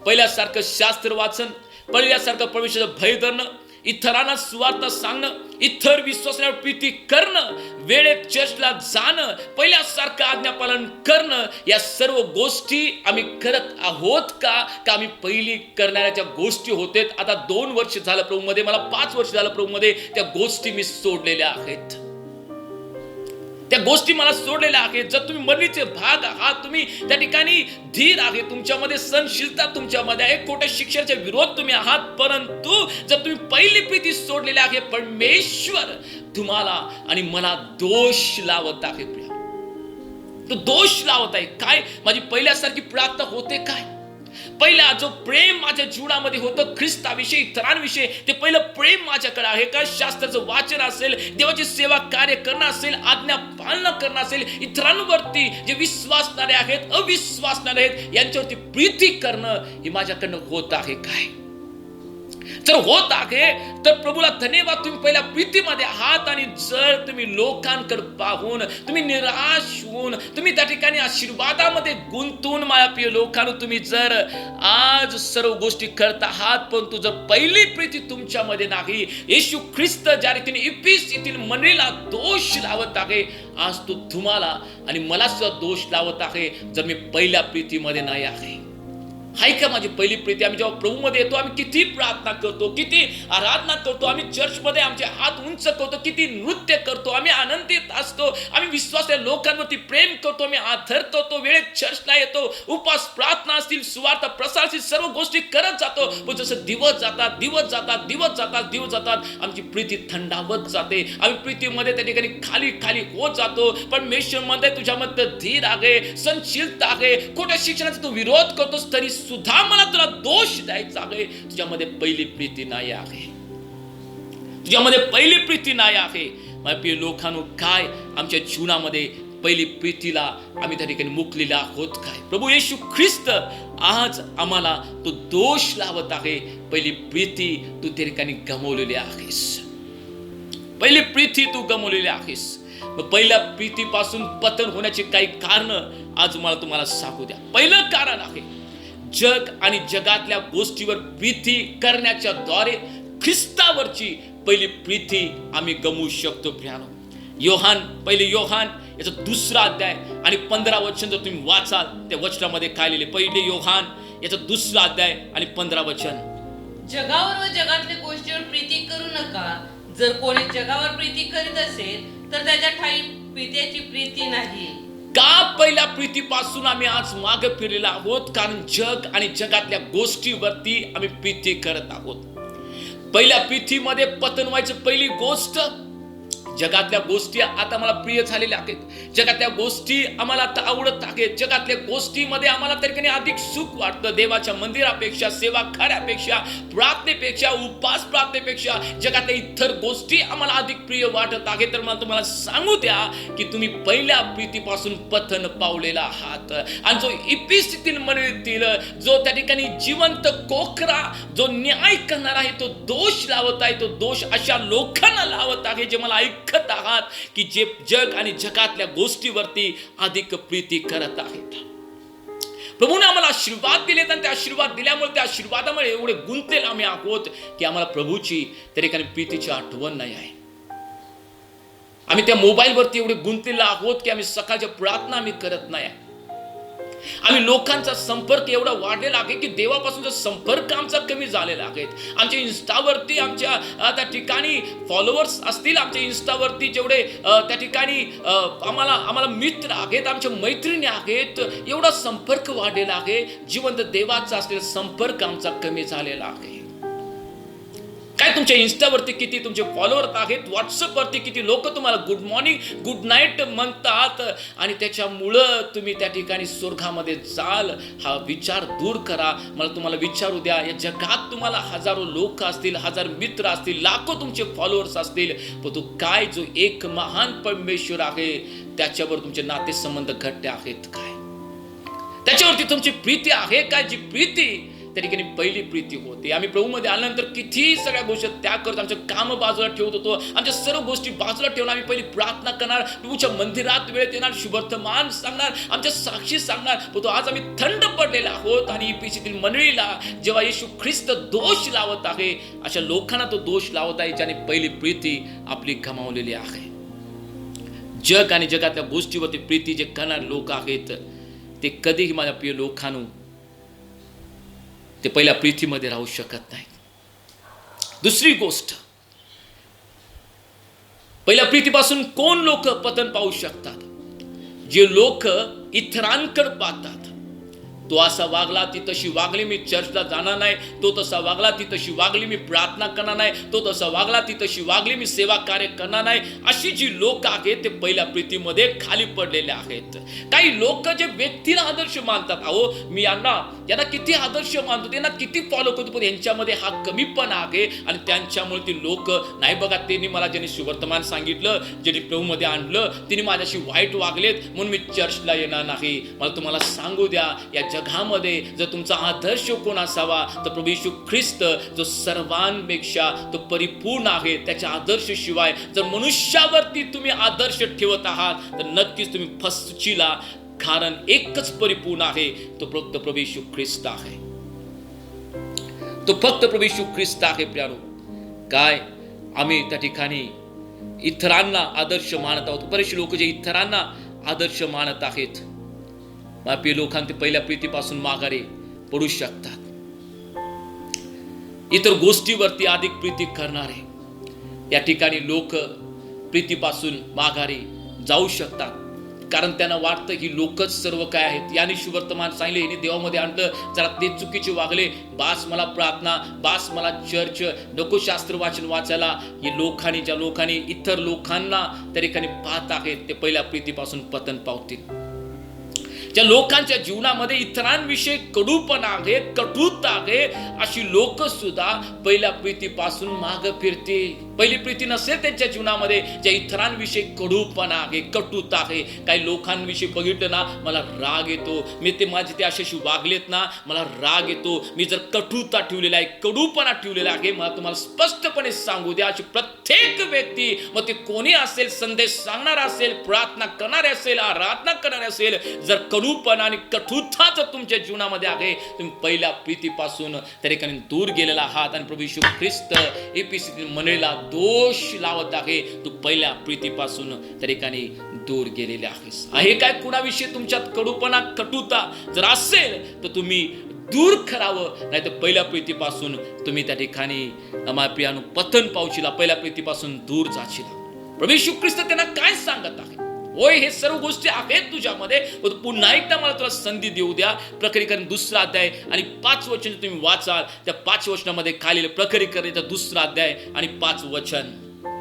पहिल्यासारखं शास्त्र वाचन, पहिल्यासारखं परमेश्वराचं भय धरणं, इतरांना सुवार्थ सांगणं, इतर विश्वासावर प्रीती करणं, वेळेत चर्चला जाणं, पहिल्यासारखं आज्ञापालन करणं, या सर्व गोष्टी आम्ही करत आहोत का आम्ही पहिली करणाऱ्या गोष्टी होते. आता 2 वर्ष झालं प्रभूमध्ये, मला 5 वर्ष झालं प्रभूमध्ये, त्या गोष्टी मी सोडलेल्या आहेत. त्या गोष्टी मला सोडलेल्या आहेत. जर तुम्ही मंडळीचे भाग आहात, तुम्ही त्या ठिकाणी धीर आहे, तुमच्यामध्ये सहनशीलता तुमच्यामध्ये आहे, खोट्या शिक्षणाच्या विरोध तुम्ही आहात, परंतु जर तुम्ही पहिली प्रीती सोडलेली आहे, परमेश्वर तुम्हाला आणि मला दोष लावत आहे. तो दोष लावत आहे काय, माझी पहिल्यासारखी प्रार्थना होते काय, पहिला जो प्रेम माझ्या जीवनामध्ये होतं ख्रिस्ताविषयी, इतरांविषयी, ते पहिलं प्रेम माझ्याकडे आहे का. शास्त्राचं वाचन असेल, देवाची सेवा कार्य करणं असेल, आज्ञा पालन करणं असेल, इतरांवरती जे विश्वासणारे आहेत, अविश्वासणारे आहेत, यांच्यावरती प्रीती करणं हे माझ्याकडनं होत आहे काय. जर होत आहे तर प्रभूला धन्यवाद, तुम्ही पहिल्या प्रीतीमध्ये आहात. आणि जर तुम्ही लोकांकडे पाहून तुम्ही निराश होऊन तुम्ही त्या ठिकाणी आशीर्वादामध्ये गुंतून माझ्या प्रिय लोकांनो तुम्ही जर आज सर्व गोष्टी करत आहात, पण तू जर पहिली प्रीती तुमच्यामध्ये नाही, येशू ख्रिस्त ज्या रीतीने इफिसीतील मंडळीला दोष लावत आहे, आज तो तुम्हाला आणि मला सुद्धा दोष लावत आहे, जर मी पहिल्या प्रीतीमध्ये नाही आहे. हाय का माझी पहिली प्रीती. आम्ही जेव्हा प्रभूमध्ये येतो, आम्ही किती प्रार्थना करतो, किती आराधना करतो, आम्ही चर्चमध्ये आमचे हात उंच करतो, किती नृत्य करतो, आम्ही आनंदित असतो, आम्ही विश्वासाच्या लोकांवरती प्रेम करतो, आम्ही आदर करतो, वेळेत चर्चला येतो, उपास प्रार्थना असतील, सुवार्थ प्रसार असतील, सर्व गोष्टी करत जातो. पण जसं दिवस जातात आमची प्रीती थंडावत जाते, आम्ही प्रीतीमध्ये त्या ठिकाणी खाली होत जातो. पण परमेश्वरमध्ये तुझ्यामध्ये धीर आहे, सहनशीलता आहे, खोट्या शिक्षणाचा तू विरोध करतोस, तरी सुद्धा मला तुला दोष द्यायचा आहे, तुझ्यामध्ये पहिली प्रीती नाही आहे, तुझ्यामध्ये पहिली प्रीती नाही आहे. माझ्या प्रिय लोकांनो, काय आमच्या जीवनामध्ये पहिली प्रीतीला आम्ही त्या ठिकाणी मुकलेले आहोत काय. प्रभू येशू ख्रिस्त आज आम्हाला तो दोष लावत आहे, पहिली प्रीती तू त्या ठिकाणी गमावलेली आहेस, पहिली प्रीती तू गमावलेली आहेस. पहिल्या प्रीतीपासून पतन होण्याची काही कारण आज मला तुम्हाला सांगू द्या. पहिलं कारण आहे, जग आणि जगातल्या गोष्टीवर प्रीती करण्याच्या द्वारे ख्रिस्तावरची पहिली प्रीती आम्ही गमवू शकतो. पहिले योहान याचा 2रा अध्याय आणि 15 वचन जर तुम्ही वाचाल, त्या वचनामध्ये काय लिहिले, पहिले योहान याचा 2रा अध्याय आणि 15 वचन. जगावर व जगातल्या गोष्टीवर प्रीती करू नका. जर कोणी जगावर प्रीती करीत असेल तर त्याच्या ठाई पित्याची प्रीती नाही. का पहिल्या प्रीतीपासून आम्ही आज मागे फिरलेलो आहोत? कारण जग आणि जगातल्या गोष्टीवरती आम्ही प्रीती करत आहोत. पहिल्या प्रीतीमध्ये पतन व्हायचं पहिली गोष्ट, जगातल्या गोष्टी आता मला प्रिय झालेल्या आहेत, जगातल्या गोष्टी आम्हाला आता आवडत आहेत, जगातल्या गोष्टीमध्ये आम्हाला त्या ठिकाणी अधिक सुख वाटतं. देवाच्या मंदिरापेक्षा, सेवा कार्यापेक्षा, प्रार्थनेपेक्षा, उपास प्रार्थनेपेक्षा जगातल्या इतर गोष्टी आम्हाला अधिक प्रिय वाटत आहेत. तर मला तुम्हाला सांगू द्या की तुम्ही पहिल्या प्रीतीपासून पतन पावलेला आहात. आणि जो इफिसीतील मंडळीतील जो त्या ठिकाणी जिवंत कोकरा, जो न्याय करणार आहे, तो दोष लावत आहे, तो दोष अशा लोकांना लावत आहे जे मला ऐकत आहात की जे जग आणि जगातल्या गोष्टीवरती अधिक प्रीती करत आहेत. प्रभूने आम्हाला आशीर्वाद दिलेत आणि त्या आशीर्वाद दिल्यामुळे, त्या आशीर्वादामुळे एवढे गुंतलेले आम्ही आहोत की आम्हाला प्रभूची त्या ठिकाणी प्रीतीची आठवण नाही आहे. आम्ही त्या मोबाईलवरती एवढे गुंतलेले आहोत की आम्ही सकाळच्या प्रार्थना आम्ही करत नाही. आम्ही लोकांचा संपर्क एवढा वाढलेला आहे की देवापासूनचा संपर्क आमचा कमी झालेला आहे. आमच्या इन्स्टावरती आमच्या त्या ठिकाणी फॉलोअर्स असतील, आमच्या इन्स्टावरती जेवढे त्या ठिकाणी आम्हाला मित्र आहेत, आमच्या मैत्रिणी आहेत, एवढा संपर्क वाढलेला आहे. जिवंत देवाचा असलेला संपर्क आमचा कमी झालेला आहे. काय तुमच्या इन्स्टावरती किती तुमचे फॉलोअर्स आहेत, व्हॉट्सअपवरती किती लोक तुम्हाला गुड मॉर्निंग गुड नाईट म्हणतात आणि त्याच्यामुळं तुम्ही त्या ठिकाणी स्वर्गामध्ये जाल, हा विचार दूर करा. मला तुम्हाला विचारू द्या, या जगात तुम्हाला हजारो लोक असतील, हजार मित्र असतील, लाखो तुमचे फॉलोअर्स असतील, पण तो काय जो एक महान परमेश्वर आहे त्याच्यावर तुमचे नातेसंबंध घट्ट आहेत काय? त्याच्यावरती तुमची प्रीती आहे काय? जी प्रीती त्या ठिकाणी पहिली प्रीती होती. आम्ही प्रभूमध्ये आल्यानंतर किती सगळ्या गोष्टी त्याग करतो, आमचं काम बाजूला ठेवत होतो, आमच्या सर्व गोष्टी बाजूला ठेवून आम्ही पहिली प्रार्थना करणार, प्रभूच्या मंदिरात वेळेत येणार, शुभवर्तमान सांगणार, आमच्या साक्षी सांगणार. पण आज आम्ही थंड पडलेला आहोत आणि इफिसीतील मंडळीला जेव्हा येशू ख्रिस्त दोष लावत आहे, अशा लोकांना तो दोष लावत आहे ज्याने पहिली प्रीती आपली गमावलेली आहे. जग आणि जगातल्या गोष्टीवरती प्रीती जे करणारे लोक आहेत ते कधीही माझ्या प्रिय लोकांनो ते पहिल्या प्रीतीमध्ये राहू शकत नाही. दुसरी गोष्ट, पहिल्या प्रीतीपासून कोण लोक पतन पाहू शकतात? जे लोक इतरांकडे पाहतात. तो असा वागला, ती तशी वागली, मी चर्चला जाणार नाही. तो तसा वागला, ती तशी वागली, मी प्रार्थना करणार नाही. तो तसा वागला, ती तशी वागली, मी सेवा कार्य करणार नाही. अशी जी लोक आहेत ते पहिल्या प्रीतीमध्ये खाली पडलेले आहेत. काही लोक जे व्यक्तीला आदर्श मानतात, अहो मी यांना किती आदर्श मानतो, त्यांना किती फॉलो करतो, पण यांच्यामध्ये हा कमीपणा आहे आणि त्यांच्यामुळे ती लोक नाही बघा, त्यांनी मला ज्यांनी सुवर्तमान सांगितलं, ज्यांनी प्रभूमध्ये आणलं, त्यांनी माझ्याशी वाईट वागलेत म्हणून मी चर्चला येणार नाही. मला तुम्हाला सांगू द्या, या जगामध्ये जर तुमचा आदर्श कोण असावा तर प्रभू येशू ख्रिस्त, जो सर्वांपेक्षा तो परिपूर्ण आहे. त्याच्या आदर्श शिवाय जर मनुष्यावरती तुम्ही आदर्श ठेवत आहात तर नक्कीच तुम्ही फसचिला. कारण एकच परिपूर्ण आहे, तो फक्त प्रभू येशू ख्रिस्त आहे. तो फक्त प्रभू येशू ख्रिस्त आहे. प्रियानो, काय आम्ही त्या ठिकाणी इतरांना आदर्श मानत आहोत. बरेचसे लोक जे इतरांना आदर्श मानत आहेत, आपल्या लोकांना ते पहिल्या प्रीतीपासून माघारी पडू शकतात. इतर गोष्टीवरती अधिक प्रीती करणारे या ठिकाणी लोक प्रीतीपासून माघारी जाऊ शकतात. कारण त्यांना वाटतं की लोकच सर्व काय आहेत. याने सुवर्तमान सांगितले, यांनी देवामध्ये आणलं, जरा ते चुकीचे वागले, बास मला प्रार्थना, बास मला चर्च, नको शास्त्र वाचन वाचायला. हे लोकांनी, ज्या लोकांनी इतर लोकांना त्या ठिकाणी पाहत आहेत ते पहिल्या प्रीतीपासून पतन पावतील. ज्या लोकांच्या जीवनामध्ये इतरांविषयी कडूपणा आहे, कटुता आहे, अशी लोक सुद्धा पहिल्या प्रीतीपासून माग फिरतील. पहिली प्रीती नसेल त्यांच्या जीवनामध्ये, ज्या इतरांविषयी कडूपणा आहे, कटुता आहे. काही लोकांविषयी बघितलं ना मला राग येतो, मी ते माझे ते अशाशी वागलेत ना मला राग येतो. मी जर कटुता ठेवलेला आहे, कडूपणा ठेवलेला आहे, मला तुम्हाला स्पष्टपणे सांगू द्या, अशी प्रत्येक व्यक्ती, मग ते कोणी असेल, संदेश सांगणार असेल, प्रार्थना करणारे असेल, आराधना करणारे असेल, जर कडूपणा आणि कटुता जर तुमच्या जीवनामध्ये आहे, तुम्ही पहिल्या प्रीतीपासून त्या ठिकाणी दूर गेलेला आहात. आणि प्रभू येशू ख्रिस्त इफिसीतील मंडळीला दोष लावत आहे, तू पहिल्या प्रीतीपासून त्या ठिकाणी दूर गेलेले आहेस. आहे काय कुणाविषयी तुमच्यात कडूपणा, कटुता जर असेल तर तुम्ही दूर करावं, नाही तर पहिल्या प्रीतीपासून तुम्ही त्या ठिकाणी माझ्या प्रियानो पतन पावशीला, पहिल्या प्रीतीपासून दूर जाशील. प्रभू येशू ख्रिस्त त्यांना काय सांगत आहे? होय, हे सर्व गोष्टी आहेत तुझ्यामध्ये, पण पुन्हा एकदा मला तुला संधी देऊ द्या. प्रकटीकरण 2 अध्याय आणि 5 वचन तुम्ही वाचाल, त्या 5 वचनामध्ये खालील प्रकटीकरणाचा 2 अध्याय आणि 5 वचन.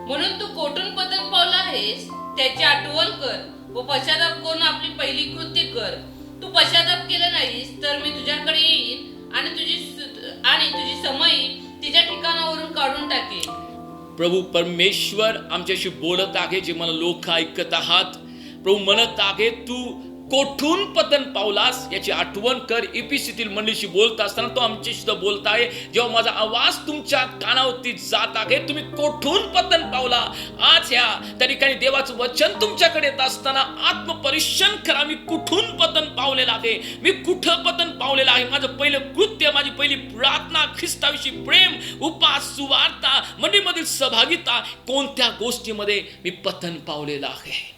म्हणून तू कोठून पतन पावला आहेस त्याची आठवण कर व पश्चाताप करून आपली पहिली कृत्य कर. तू पश्चाताप केला नाहीस तर मी तुझ्याकडे येईन आणि तुझी समयी तिच्या ठिकाणावरून काढून टाकेन. प्रभू परमेश्वर आमच्याशी बोलत आहे, जे मला लोक ऐकत आहात. प्रभू म्हणत आहे, तू कोठून पतन पावलास याची आठवण कर. इफिसीतील मंडळीशी बोलत असताना तो आमच्याशी सुद्धा बोलत आहे. जेव्हा माझा आवाज तुमच्या कानावरती जात आहे, तुम्ही कोठून पतन पावला. आज ह्या त्या ठिकाणी देवाचं वचन तुमच्याकडे येत असताना आत्मपरीक्षण करा. मी कुठून पतन पावलेला आहे, मी कुठं पतन पावलेला आहे. माझं पहिलं कृत्य, माझी पहिली प्रार्थना, ख्रिस्ताविषयी प्रेम, उपास, सुवार्ता, मंडळीमधील सहभागिता, कोणत्या गोष्टीमध्ये मी पतन पावलेला आहे.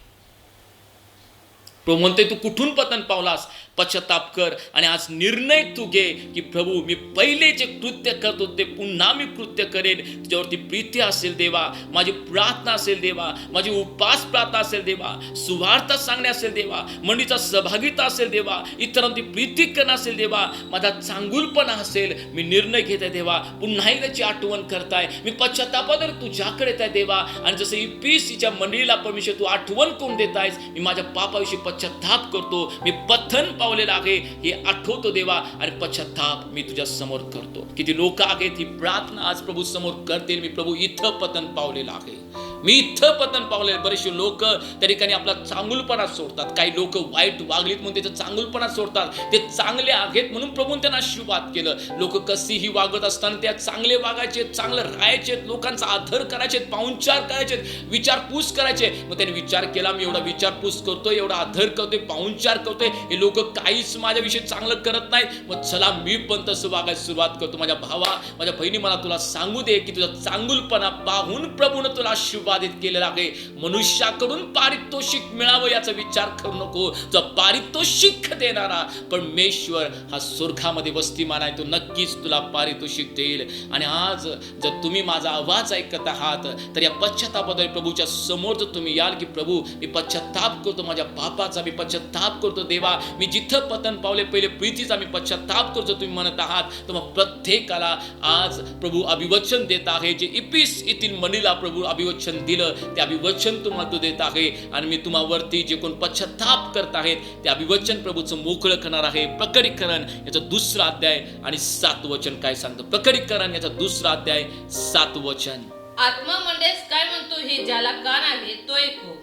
प्रभू म्हणते, तू कुठून पतन पावलास, पश्चाताप कर आणि आज निर्णय तू घे की प्रभू मी पहिले जे कृत्य करत होते पुन्हा मी कृत्य करेन. तुझ्यावरती प्रीती असेल देवा, माझी प्रार्थना असेल देवा, माझी उपास प्रार्थना असेल देवा, सुवार्ता सांगणे असेल देवा, मंडळीचा सहभागिता असेल देवा, इतरांची प्रीती करणं असेल देवा, माझा चांगुलपणा असेल. मी निर्णय घेत आहे देवा, पुन्हा एकदाची आठवण करताय. मी पश्चातापावर तुझ्याकडे येत आहे देवा. आणि जसं इफिसीच्या मंडळीला परमेश्वर तू आठवण करून देत आहेस, मी माझ्या पापाविषयी पश्चाताप करतो, मी पतन पावलेला आहे हे आठवतो देवा आणि पश्चाताप मी तुझ्या समोर करतो. किती लोक आहेत ही प्रार्थना आज प्रभू समोर करतील. मी प्रभू इथं पतन पावलेला आहे, मी इथं पतन पावलेलं. बरेचसे लोक त्या ठिकाणी आपला चांगुलपणा सोडतात. काही लोक वाईट वागलीत म्हणून त्याचं चांगुलपणा सोडतात. ते चांगले आहेत म्हणून प्रभून त्यांना आशीर्वाद केलं. लोक कशीही वागत असताना त्या चांगले वागायचे, चांगलं राहायचे, लोकांचा आदर करायचे, पाहुणचार करायचे, विचारपूस करायचे. मग त्यांनी विचार केला, मी एवढा विचारपूस करतोय, एवढा आदर करतोय, पाहुणचार करतोय, हे लोक काहीच माझ्याविषयी चांगलं करत नाहीत. मग चला मी पण तसं वागायला सुरुवात करतो. माझ्या भावा, माझ्या बहिणी, मला तुला सांगू दे की तुझा चांगुलपणा पाहून प्रभूनं तुला आशीर्वादित केलेला आहे. मनुष्याकडून पारितोषिक मिळावं याचा विचार करू नको. जो पारितोषिक देणारा परमेश्वर हा स्वर्गामध्ये वस्तीमान आहे. तो नक्कीच तुला पारितोषिक देईल. आणि आज जर तुम्ही माझा आवाज ऐकत आहात तर या पश्चातापाद्वारे प्रभूच्या समोर जर तुम्ही याल की प्रभू मी पश्चाताप करतो माझ्या पापाचा, मी पश्चाताप करतो देवा, मी जिथं पतन पावले पहिले प्रीतीचा मी पश्चाताप करतो तुम्ही म्हणत आहात, तर मग प्रत्येकाला आज प्रभू अभिवचन देत आहे. जे इफिस येथील मंडळीला प्रभू अभिवचन दिलं ते अभिवचन तुम्हाला तो देत आहे. आणि मी तुम्हावरती जे कोण पश्चाताप करत आहेत ते अभिवचन प्रभूचं मोकळं करणार आहे. प्रकटीकरण याचा 2 अध्याय आणि 7 वचन काय सांगतं. प्रकटीकरण याचा 2 अध्याय 7 वचन. आत्मा मंडळीस काय म्हणतो हे ज्याला कान आहे तो ऐकू.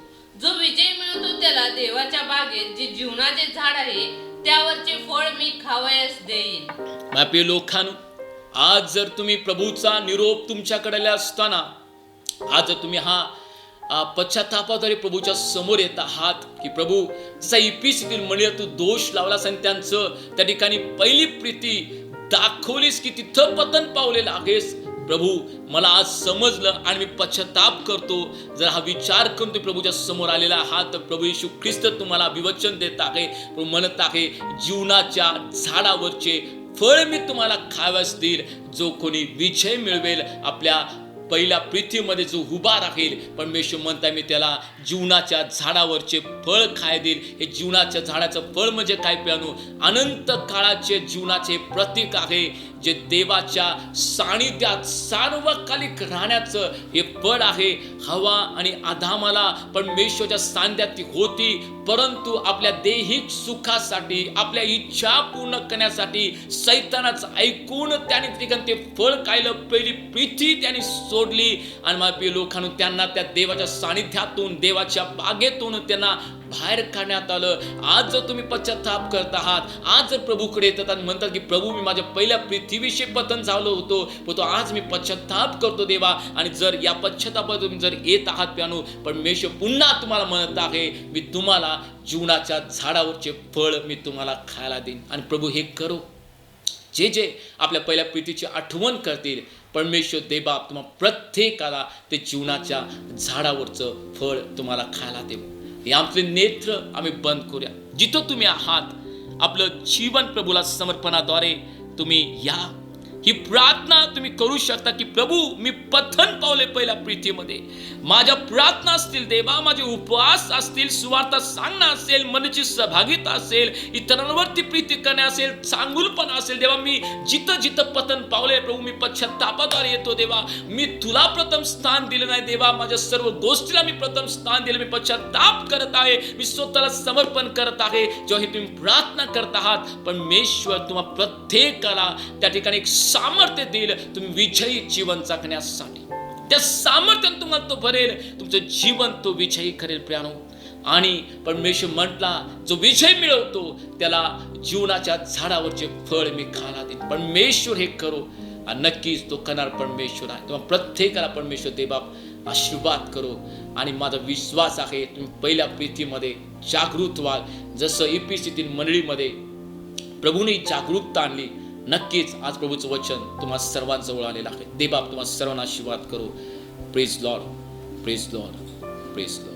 जो विजय मिळवतो त्याला देवाच्या बागेत जे जीवनाचे झाड आहे त्यावरचे फळ मी खावयास देईन. माझ्या लोकांनो, आज जर तुम्ही प्रभूचा निरोप तुमच्याकडे असताना आज जर तुम्ही हा पश्चातापाद्वारे प्रभूच्या समोर येत आहात की प्रभू जसा इफिसीतील मंडळी तू दोष लावलास आणि त्यांचं त्या ठिकाणी पहिली प्रीती दाखवलीस की तिथं पतन पावलेलं आहेस. प्रभू मला आज समजलं आणि मी पश्चाताप करतो. जर हा विचार करून तुम्ही प्रभूच्या समोर आलेला आहात तर प्रभू येशू ख्रिस्त तुम्हाला अभिवचन देत आहे. प्रभू म्हणत आहे जीवनाच्या झाडावरचे फळ मी तुम्हाला खाव्यास देईल. जो कोणी विजय मिळवेल आपल्या पहिल्या प्रीतीमध्ये जो उभा राहील, परमेश्वर म्हणताय मी त्याला जीवनाच्या झाडावरचे फळ खाय देईल. हे जीवनाच्या झाडाचं फळ म्हणजे काय प्यानो, अनंत काळाचे जीवनाचे प्रतीक आहे. जे देवाच्या सानिध्यात सार्वकालिक राहण्याचं हे फळ आहे. हवा आणि आदामाला परमेश्वरच्या सानिध्यात ती होती, परंतु आपल्या दैहिक सुखासाठी आपल्या इच्छा पूर्ण करण्यासाठी सैतानाचं ऐकून त्याने ते फळ खायलं. पहिली प्रीती त्यांनी सोडली आणि माझ्या लोकांना त्यांना त्या देवाच्या सानिध्यातून देवाच्या बागेतून त्यांना बाहेर काढण्यात आलं. आज जर तुम्ही पश्चाताप करत आहात, आज जर प्रभूकडे येतात आणि म्हणतात की प्रभू मी माझ्या पहिल्या पृथ्वीविषयी पतन झालो होतो, पण तो आज मी पश्चाताप करतो देवा. आणि जर या पश्चातापात तुम्ही जर येत आहात प्यानो, परमेश्वर पुन्हा तुम्हाला म्हणत आहे मी तुम्हाला जीवनाच्या झाडावरचे फळ मी तुम्हाला खायला देईन. आणि प्रभू हे करो. जे जे आपल्या पहिल्या प्रीतीची आठवण करतील परमेश्वर देवा तुम्हाला प्रत्येकाला ते जीवनाच्या झाडावरचं फळ तुम्हाला खायला देऊ. हे आमचे नेत्र आम्ही बंद करूया. जिथं तुम्ही आहात आपलं जीवन प्रभूला समर्पणाद्वारे तुम्ही या ही प्रार्थना तुम्ही करू शकता की प्रभू मी पथन पावले पहिल्या प्रीतीमध्ये. माझ्या प्रार्थना असतील देवा, माझे उपवास असतील, सुवार्ता सांगणं असेल, मनाची सहभागिता असेल, इतरांवरती प्रीती करणे असेल, चांगुलपणा असेल देवा, मी जिथं जिथं पतन पावले प्रभू मी पश्चात्तापाद्वारे येतो देवा. मी तुला प्रथम स्थान दिलं नाही देवा, माझ्या सर्व गोष्टीला मी प्रथम स्थान दिलं. मी पश्चात्ताप करत आहे, मी स्वतःला समर्पण करत आहे. जेव्हा तुम्ही प्रार्थना करत आहात परमेश्वर तुम्हा प्रत्येकाला त्या ठिकाणी एक सामर्थ्य देईल तुम्ही विजयी जीवन जगण्यासाठी. त्या सामर्थ्याने तुम्हाला तो भरेल, तुमचं जीवन तो विजयी करेल प्रियानो. आणि परमेश्वर म्हटला जो विजय मिळवतो त्याला जीवनाच्या झाडावरचे फळ मी खायला देईन. परमेश्वर हे करो आणि नक्कीच तो करणार परमेश्वर आहे. तेव्हा प्रत्येकाला परमेश्वर देवबाप आशीर्वाद करो. आणि माझा विश्वास आहे तुम्ही पहिल्या प्रीतीमध्ये जागृत व्हाल, जसं इफिसीतील मंडळीमध्ये प्रभूने जागरूकता आणली. नक्कीच आज प्रभूचं वचन तुम्हा सर्वांजवळ आलेलं आहे. देवबाप तुम्हा सर्वांना आशीर्वाद करो. Praise Lord, praise Lord, praise Lord.